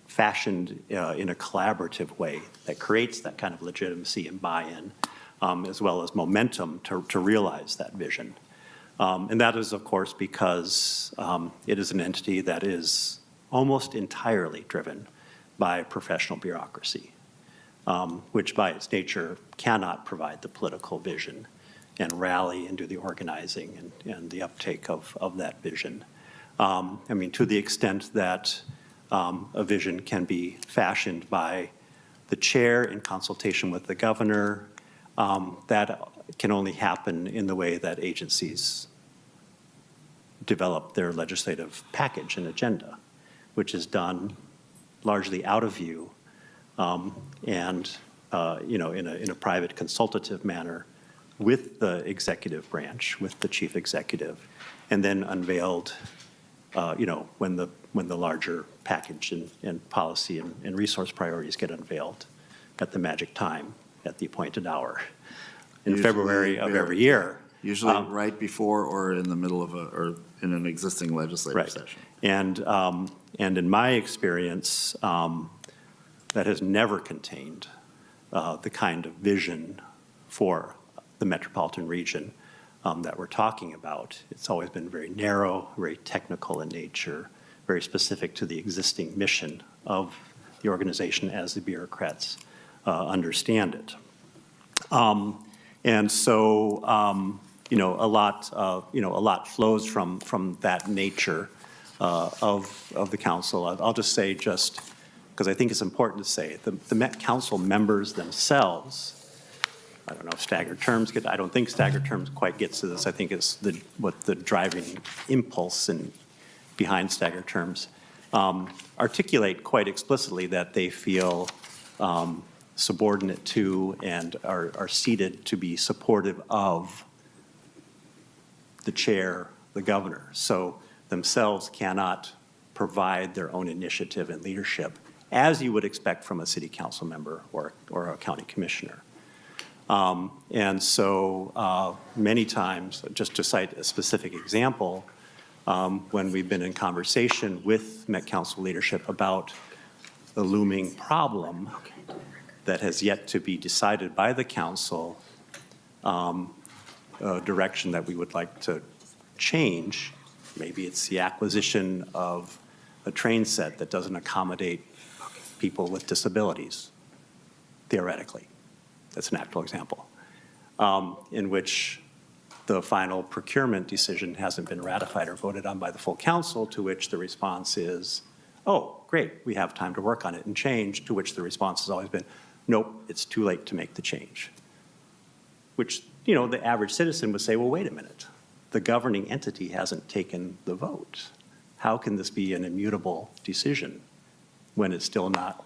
fashioned in a collaborative way that creates that kind of legitimacy and buy-in, as well as momentum to realize that vision. And that is, of course, because it is an entity that is almost entirely driven by professional bureaucracy, which by its nature cannot provide the political vision and rally and do the organizing and the uptake of that vision. To the extent that a vision can be fashioned by the chair in consultation with the governor, that can only happen in the way that agencies develop their legislative package and agenda, which is done largely out of view and in a private consultative manner with the executive branch, with the chief executive, and then unveiled when the larger package and policy and resource priorities get unveiled at the magic time, at the appointed hour in February of every year. Usually right before or in the middle of or in an existing legislative session. And in my experience, that has never contained the kind of vision for the metropolitan region that we're talking about. It's always been very narrow, very technical in nature, very specific to the existing mission of the organization as the bureaucrats understand it. And so, a lot flows from that nature of the council. I'll just say, because I think it's important to say, the Met Council members themselves, I don't know if staggered terms I don't think staggered terms quite gets to this. I think it's what the driving impulse behind staggered terms articulate quite explicitly that they feel subordinate to and are seated to be supportive of the chair, the governor. So themselves cannot provide their own initiative and leadership, as you would expect from a city council member or a county commissioner. And so many times, just to cite a specific example, when we've been in conversation with Met Council leadership about the looming problem that has yet to be decided by the council, a direction that we would like to change, maybe it's the acquisition of a train set that doesn't accommodate people with disabilities, theoretically. That's an actual example, in which the final procurement decision hasn't been ratified or voted on by the full council, to which the response is, oh, great, we have time to work on it and change, to which the response has always been, nope, it's too late to make the change. Which, you know, the average citizen would say, well, wait a minute, the governing entity hasn't taken the vote. How can this be an immutable decision when it's still not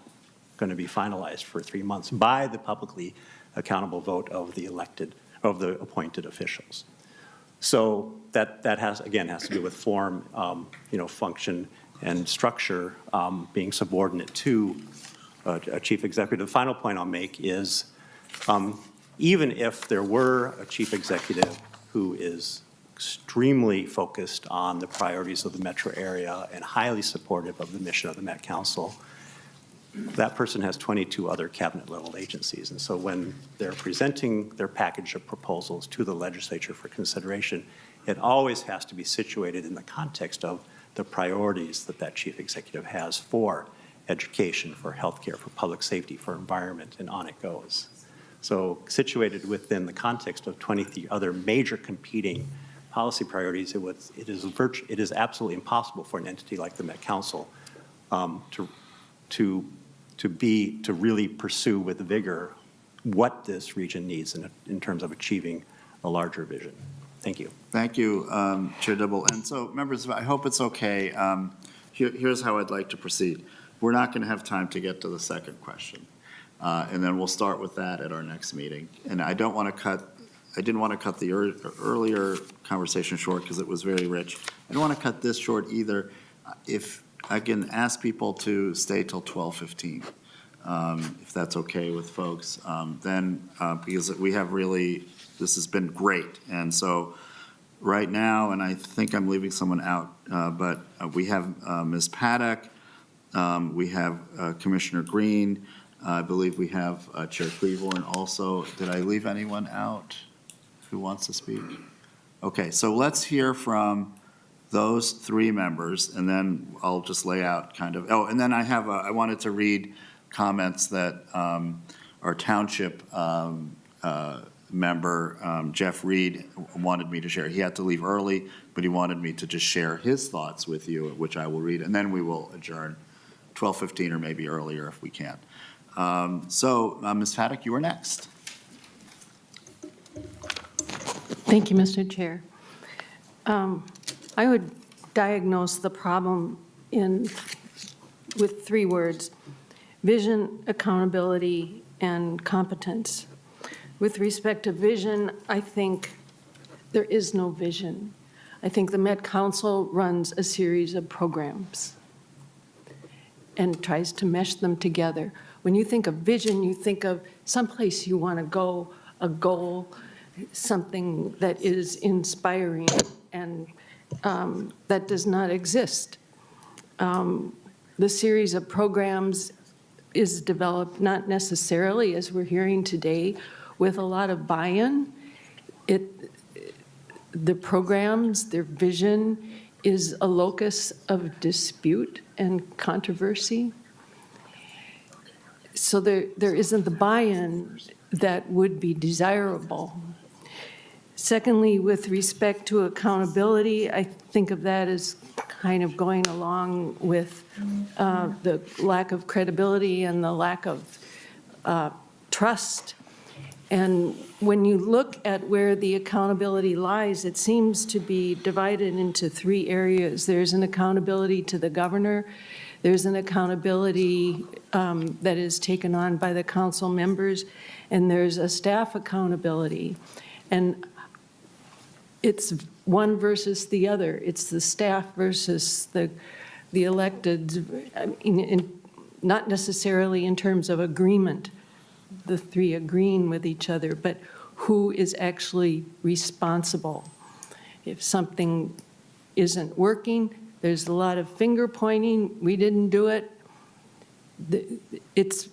going to be finalized for 3 months by the publicly accountable vote of the elected, of the appointed officials? So that has, again, has to do with form, function and structure being subordinate to a chief executive. The final point I'll make is even if there were a chief executive who is extremely focused on the priorities of the metro area and highly supportive of the mission of the Met Council, that person has 22 other cabinet-level agencies. And so when they're presenting their package of proposals to the legislature for consideration, it always has to be situated in the context of the priorities that that chief executive has for education, for healthcare, for public safety, for environment, and on it goes. So situated within the context of 23 other major competing policy priorities, it is absolutely impossible for an entity like the Met Council to really pursue with vigor what this region needs in terms of achieving a larger vision. Thank you. Thank you, Chair Dibble. And so, members, I hope it's okay. Here's how I'd like to proceed. We're not going to have time to get to the second question. And then we'll start with that at our next meeting. And I didn't want to cut the earlier conversation short because it was very rich. I don't want to cut this short either. If I can ask people to stay till 12:15, if that's okay with folks, then because we have really, this has been great. And so right now, and I think I'm leaving someone out, but we have Ms. Paddock, we have Commissioner Green, I believe we have Chair Cleveland also. Did I leave anyone out who wants to speak? Okay, so let's hear from those three members, and then I'll just lay out kind of, and then I wanted to read comments that our township member, Jeff Reed, wanted me to share. He had to leave early, but he wanted me to just share his thoughts with you, which I will read, and then we will adjourn 12:15 or maybe earlier if we can. Ms. Paddock, you are next. Thank you, Mr. Chair. I would diagnose the problem with 3 words: vision, accountability, and competence. With respect to vision, I think there is no vision. I think the Met Council runs a series of programs and tries to mesh them together. When you think of vision, you think of someplace you want to go, a goal, something that is inspiring, and that does not exist. The series of programs is developed not necessarily, as we're hearing today, with a lot of buy-in. The programs, their vision is a locus of dispute and controversy. So there isn't the buy-in that would be desirable. Secondly, with respect to accountability, I think of that as kind of going along with the lack of credibility and the lack of trust. And when you look at where the accountability lies, it seems to be divided into 3 areas. There's an accountability to the governor, There's an accountability that is taken on by the council members, and there's a staff accountability. And it's one versus the other. It's the staff versus the elected, I mean, not necessarily in terms of agreement, the three agreeing with each other, but who is actually responsible. If something isn't working, there's a lot of finger pointing, we didn't do it. It's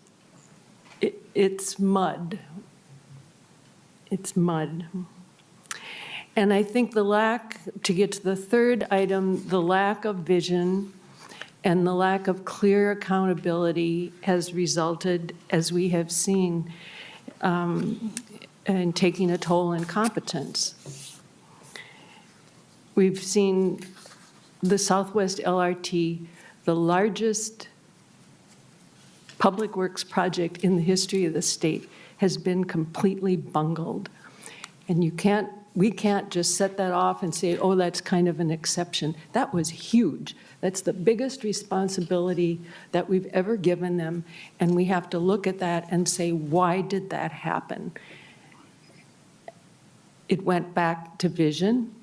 mud. It's mud. And I think the lack, to get to the third item, the lack of vision and the lack of clear accountability has resulted, as we have seen, in taking a toll in competence. We've seen the Southwest LRT, the largest public works project in the history of the state, has been completely bungled. And we can't just set that off and say, oh, that's kind of an exception. That was huge. That's the biggest responsibility that we've ever given them. And we have to look at that and say, why did that happen? It went back to vision,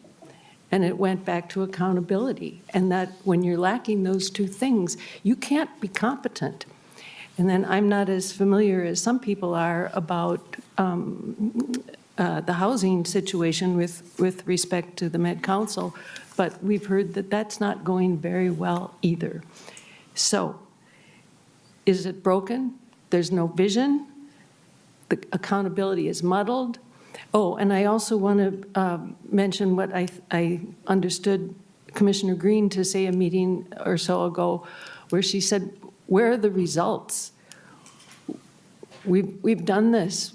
and it went back to accountability. And that when you're lacking those two things, you can't be competent. And then I'm not as familiar as some people are about the housing situation with respect to the Met Council, but we've heard that that's not going very well either. So, is it broken? There's no vision. The accountability is muddled. Oh, and I also want to mention what I understood Commissioner Green to say a meeting or so ago, where she said, where are the results? We've done this.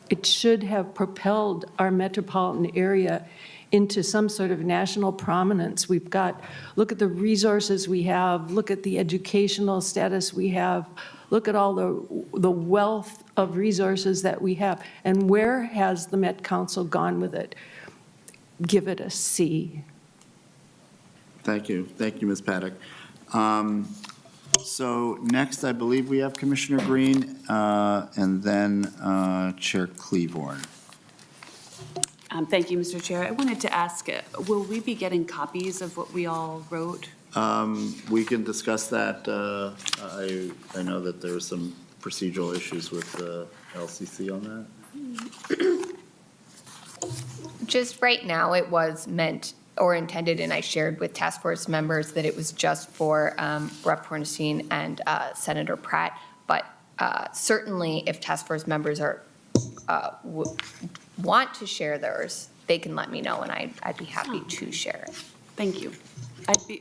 It should have propelled our metropolitan area into some sort of national prominence. We've got, look at the resources we have, look at the educational status we have, look at all the wealth of resources that we have. And where has the Met Council gone with it? Give it a C. Thank you. Thank you, Ms. Paddock. So next, I believe we have Commissioner Green, and then Chair Cleavorn. Thank you, Mr. Chair. I wanted to ask, will we be getting copies of what we all wrote? We can discuss that. I know that there were some procedural issues with the LCC on that. Just right now, it was meant or intended, and I shared with task force members that it was just for Rep. Hornstein and Senator Pratt. But certainly, if task force members are want to share theirs, they can let me know, and I'd be happy to share it. Thank you.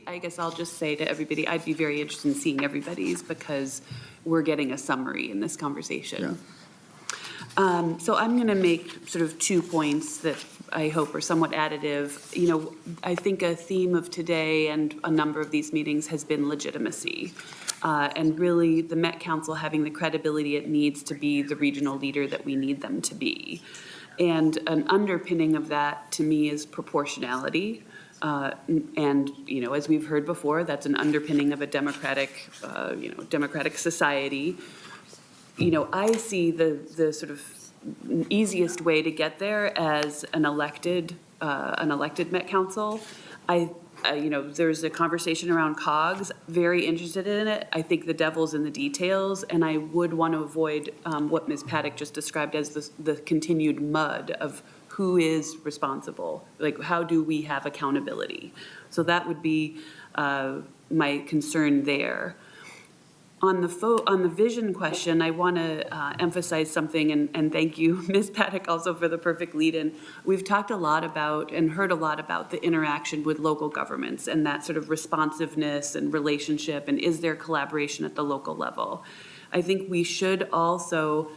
I guess I'll just say to everybody, I'd be very interested in seeing everybody's because we're getting a summary in this conversation. Yeah. So I'm going to make sort of 2 points that I hope are somewhat additive. You know, I think a theme of today and a number of these meetings has been legitimacy. And really the Met Council having the credibility it needs to be the regional leader that we need them to be. And an underpinning of that to me is proportionality. And, you know, as we've heard before, that's an underpinning of a democratic, democratic society. You know, I see the sort of easiest way to get there as an elected Met Council. You know, there's a conversation around COGS, very interested in it. I think the devil's in the details, and I would want to avoid what Ms. Paddock just described as the continued mud of who is responsible, like how do we have accountability? So that would be my concern there. On the vision question, I want to emphasize something, and thank you, Ms. Paddock, also for the perfect lead-in. We've talked a lot about and heard a lot about the interaction with local governments and that sort of responsiveness and relationship, and is there collaboration at the local level? I think we should also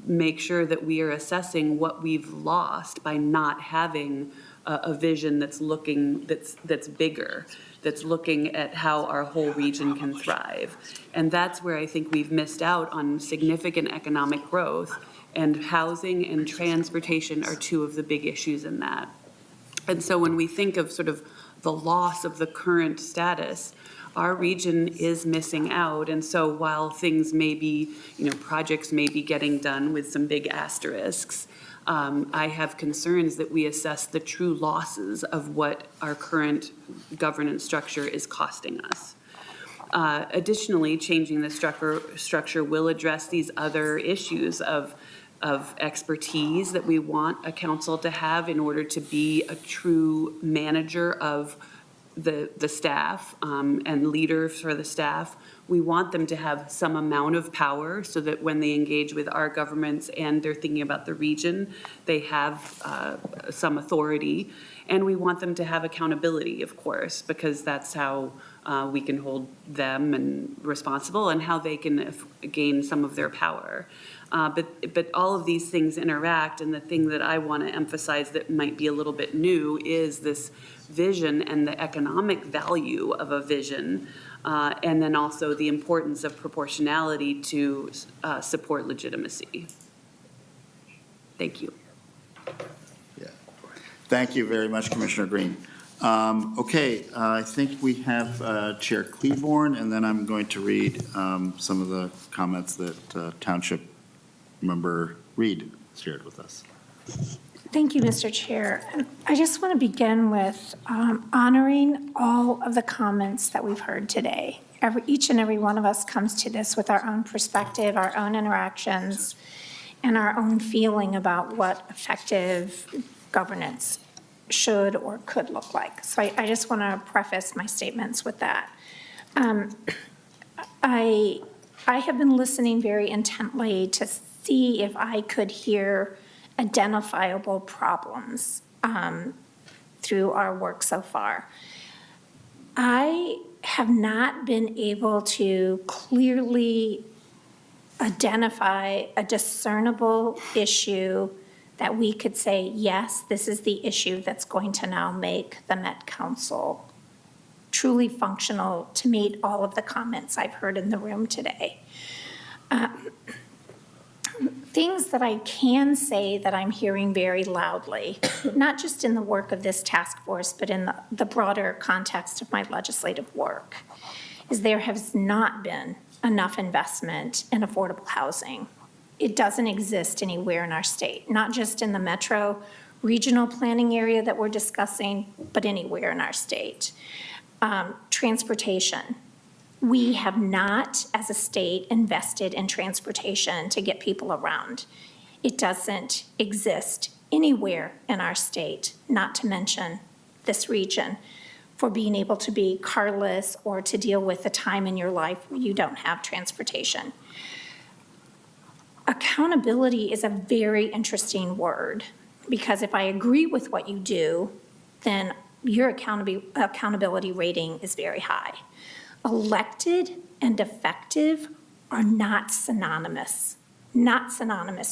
make sure that we are assessing what we've lost by not having a vision that's bigger, that's looking at how our whole region can thrive. And that's where I think we've missed out on significant economic growth, and housing and transportation are two of the big issues in that. And so when we think of sort of the loss of the current status, our region is missing out. And so while things may be, projects may be getting done with some big asterisks, I have concerns that we assess the true losses of what our current governance structure is costing us. Additionally, changing the structure will address these other issues of expertise that we want a council to have in order to be a true manager of the staff and leader for the staff. We want them to have some amount of power so that when they engage with our governments and they're thinking about the region, they have some authority. And we want them to have accountability, of course, because that's how we can hold them and responsible and how they can gain some of their power. But all of these things interact, and the thing that I want to emphasize that might be a little bit new is this vision and the economic value of a vision, and then also the importance of proportionality to support legitimacy. Thank you. Thank you very much, Commissioner Green. Okay, I think we have Chair Cleaborn, and then I'm going to read some of the comments that Township Member Reed shared with us. Thank you, Mr. Chair. I just want to begin with honoring all of the comments that we've heard today. Each and every one of us comes to this with our own perspective, our own interactions, and our own feeling about what effective governance should or could look like. So I just want to preface my statements with that. I have been listening very intently to see if I could hear identifiable problems through our work so far. I have not been able to clearly identify a discernible issue that we could say, yes, this is the issue that's going to now make the Met Council truly functional to meet all of the comments I've heard in the room today. Things that I can say that I'm hearing very loudly, not just in the work of this task force, but in the broader context of my legislative work, is there has not been enough investment in affordable housing. It doesn't exist anywhere in our state, not just in the metro regional planning area that we're discussing, but anywhere in our state. Transportation. We have not, as a state, invested in transportation to get people around. It doesn't exist anywhere in our state, not to mention this region, for being able to be carless or to deal with the time in your life where you don't have transportation. Accountability is a very interesting word, because if I agree with what you do, then your accountability rating is very high. Elected and effective are not synonymous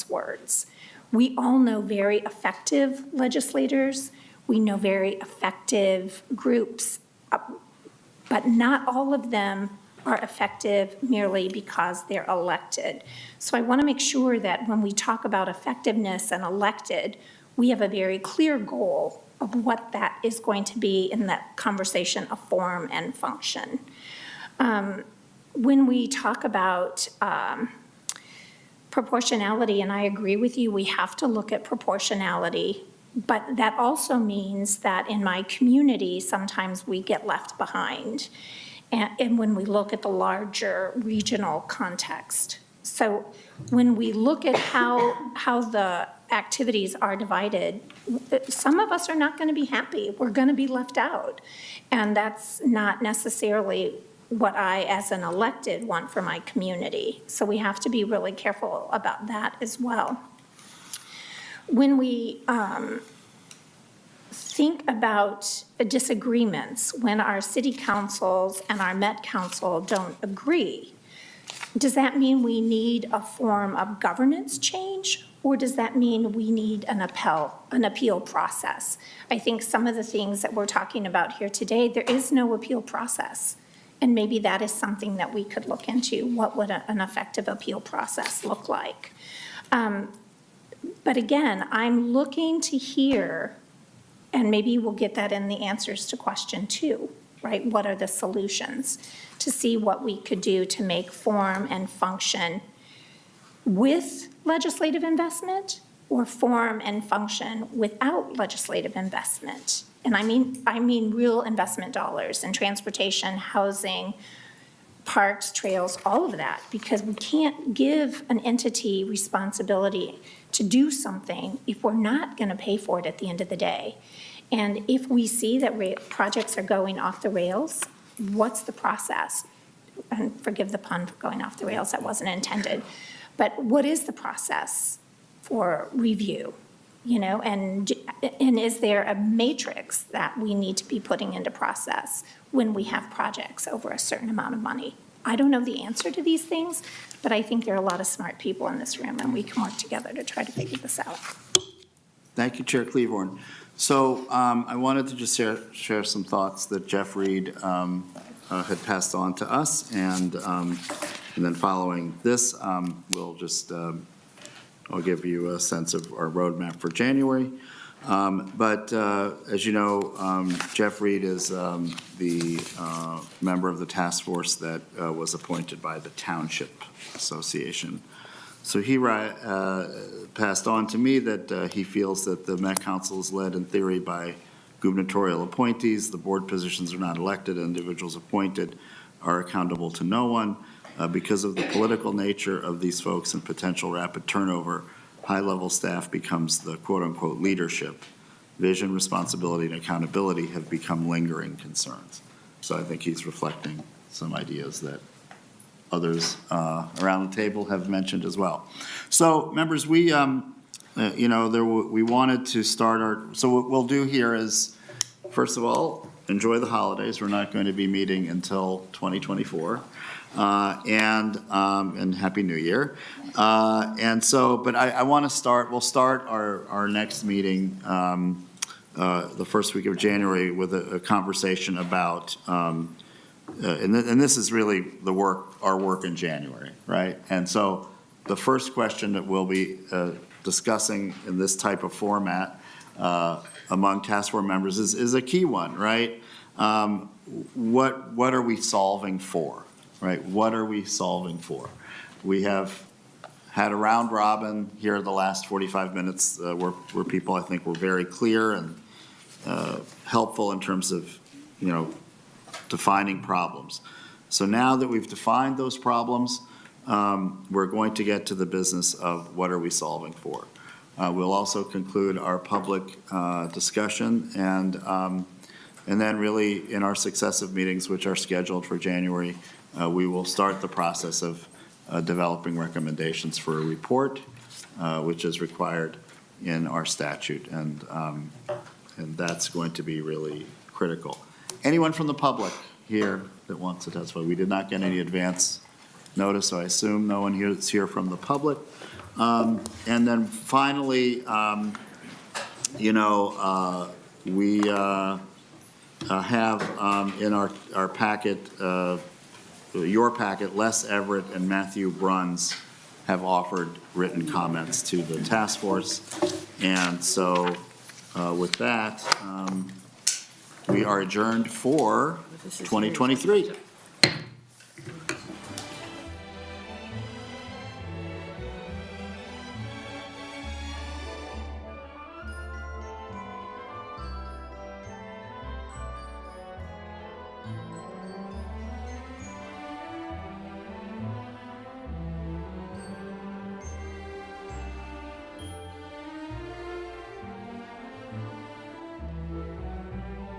words. We all know very effective legislators. We know very effective groups, but not all of them are effective merely because they're elected. So I want to make sure that when we talk about effectiveness and elected, we have a very clear goal of what that is going to be in that conversation of form and function. When we talk about proportionality, and I agree with you, we have to look at proportionality, but that also means that in my community, sometimes we get left behind. And when we look at the larger regional context. So when we look at how the activities are divided, some of us are not going to be happy. We're going to be left out. And that's not necessarily what I, as an elected, want for my community. So we have to be really careful about that as well. When we think about disagreements, when our city councils and our Met Council don't agree, does that mean we need a form of governance change, or does that mean we need an appeal process? I think some of the things that we're talking about here today, there is no appeal process. And maybe that is something that we could look into. What would an effective appeal process look like? But again, I'm looking to hear, and maybe we'll get that in the answers to question 2, right? What are the solutions? To see what we could do to make form and function with legislative investment or form and function without legislative investment. And I mean real investment dollars in transportation, housing, parks, trails, all of that, because we can't give an entity responsibility to do something if we're not going to pay for it at the end of the day. And if we see that projects are going off the rails, what's the process? And forgive the pun for going off the rails, that wasn't intended. But what is the process for review? You know, and is there a matrix that we need to be putting into process when we have projects over a certain amount of money? I don't know the answer to these things, but I think there are a lot of smart people in this room, and we can work together to try to figure this out. Thank you, Chair Cleavorn. So I wanted to just share some thoughts that Jeff Reed had passed on to us, and then following this, we'll just I'll give you a sense of our roadmap for January. But as you know, Jeff Reed is the member of the task force that was appointed by the Township Association. So he passed on to me that he feels that the Met Council is led in theory by gubernatorial appointees. The board positions are not elected. Individuals appointed are accountable to no one. Because of the political nature of these folks and potential rapid turnover, high-level staff becomes the quote-unquote leadership. Vision, responsibility, and accountability have become lingering concerns. So I think he's reflecting some ideas that others around the table have mentioned as well. So, members, we, we wanted to start so what we'll do here is, first of all, enjoy the holidays. We're not going to be meeting until 2024. And Happy New Year. And so, but I want to we'll start our next meeting the first week of January with a conversation about, and this is really our work in January, right? And so the first question that we'll be discussing in this type of format among task force members is a key one, right? What are we solving for? Right, what are we solving for? We have had a round robin here the last 45 minutes where people, I think, were very clear and helpful in terms of, defining problems. So now that we've defined those problems, we're going to get to the business of what are we solving for. We'll also conclude our public discussion and then really in our successive meetings, which are scheduled for January, we will start the process of developing recommendations for a report, which is required in our statute, and that's going to be really critical. Anyone from the public here that wants to testify? We did not get any advance notice, so I assume no one here is here from the public. And then finally, we have in our packet, your packet, Les Everett and Matthew Bruns have offered written comments to the task force. And so with that, we are adjourned for 2023.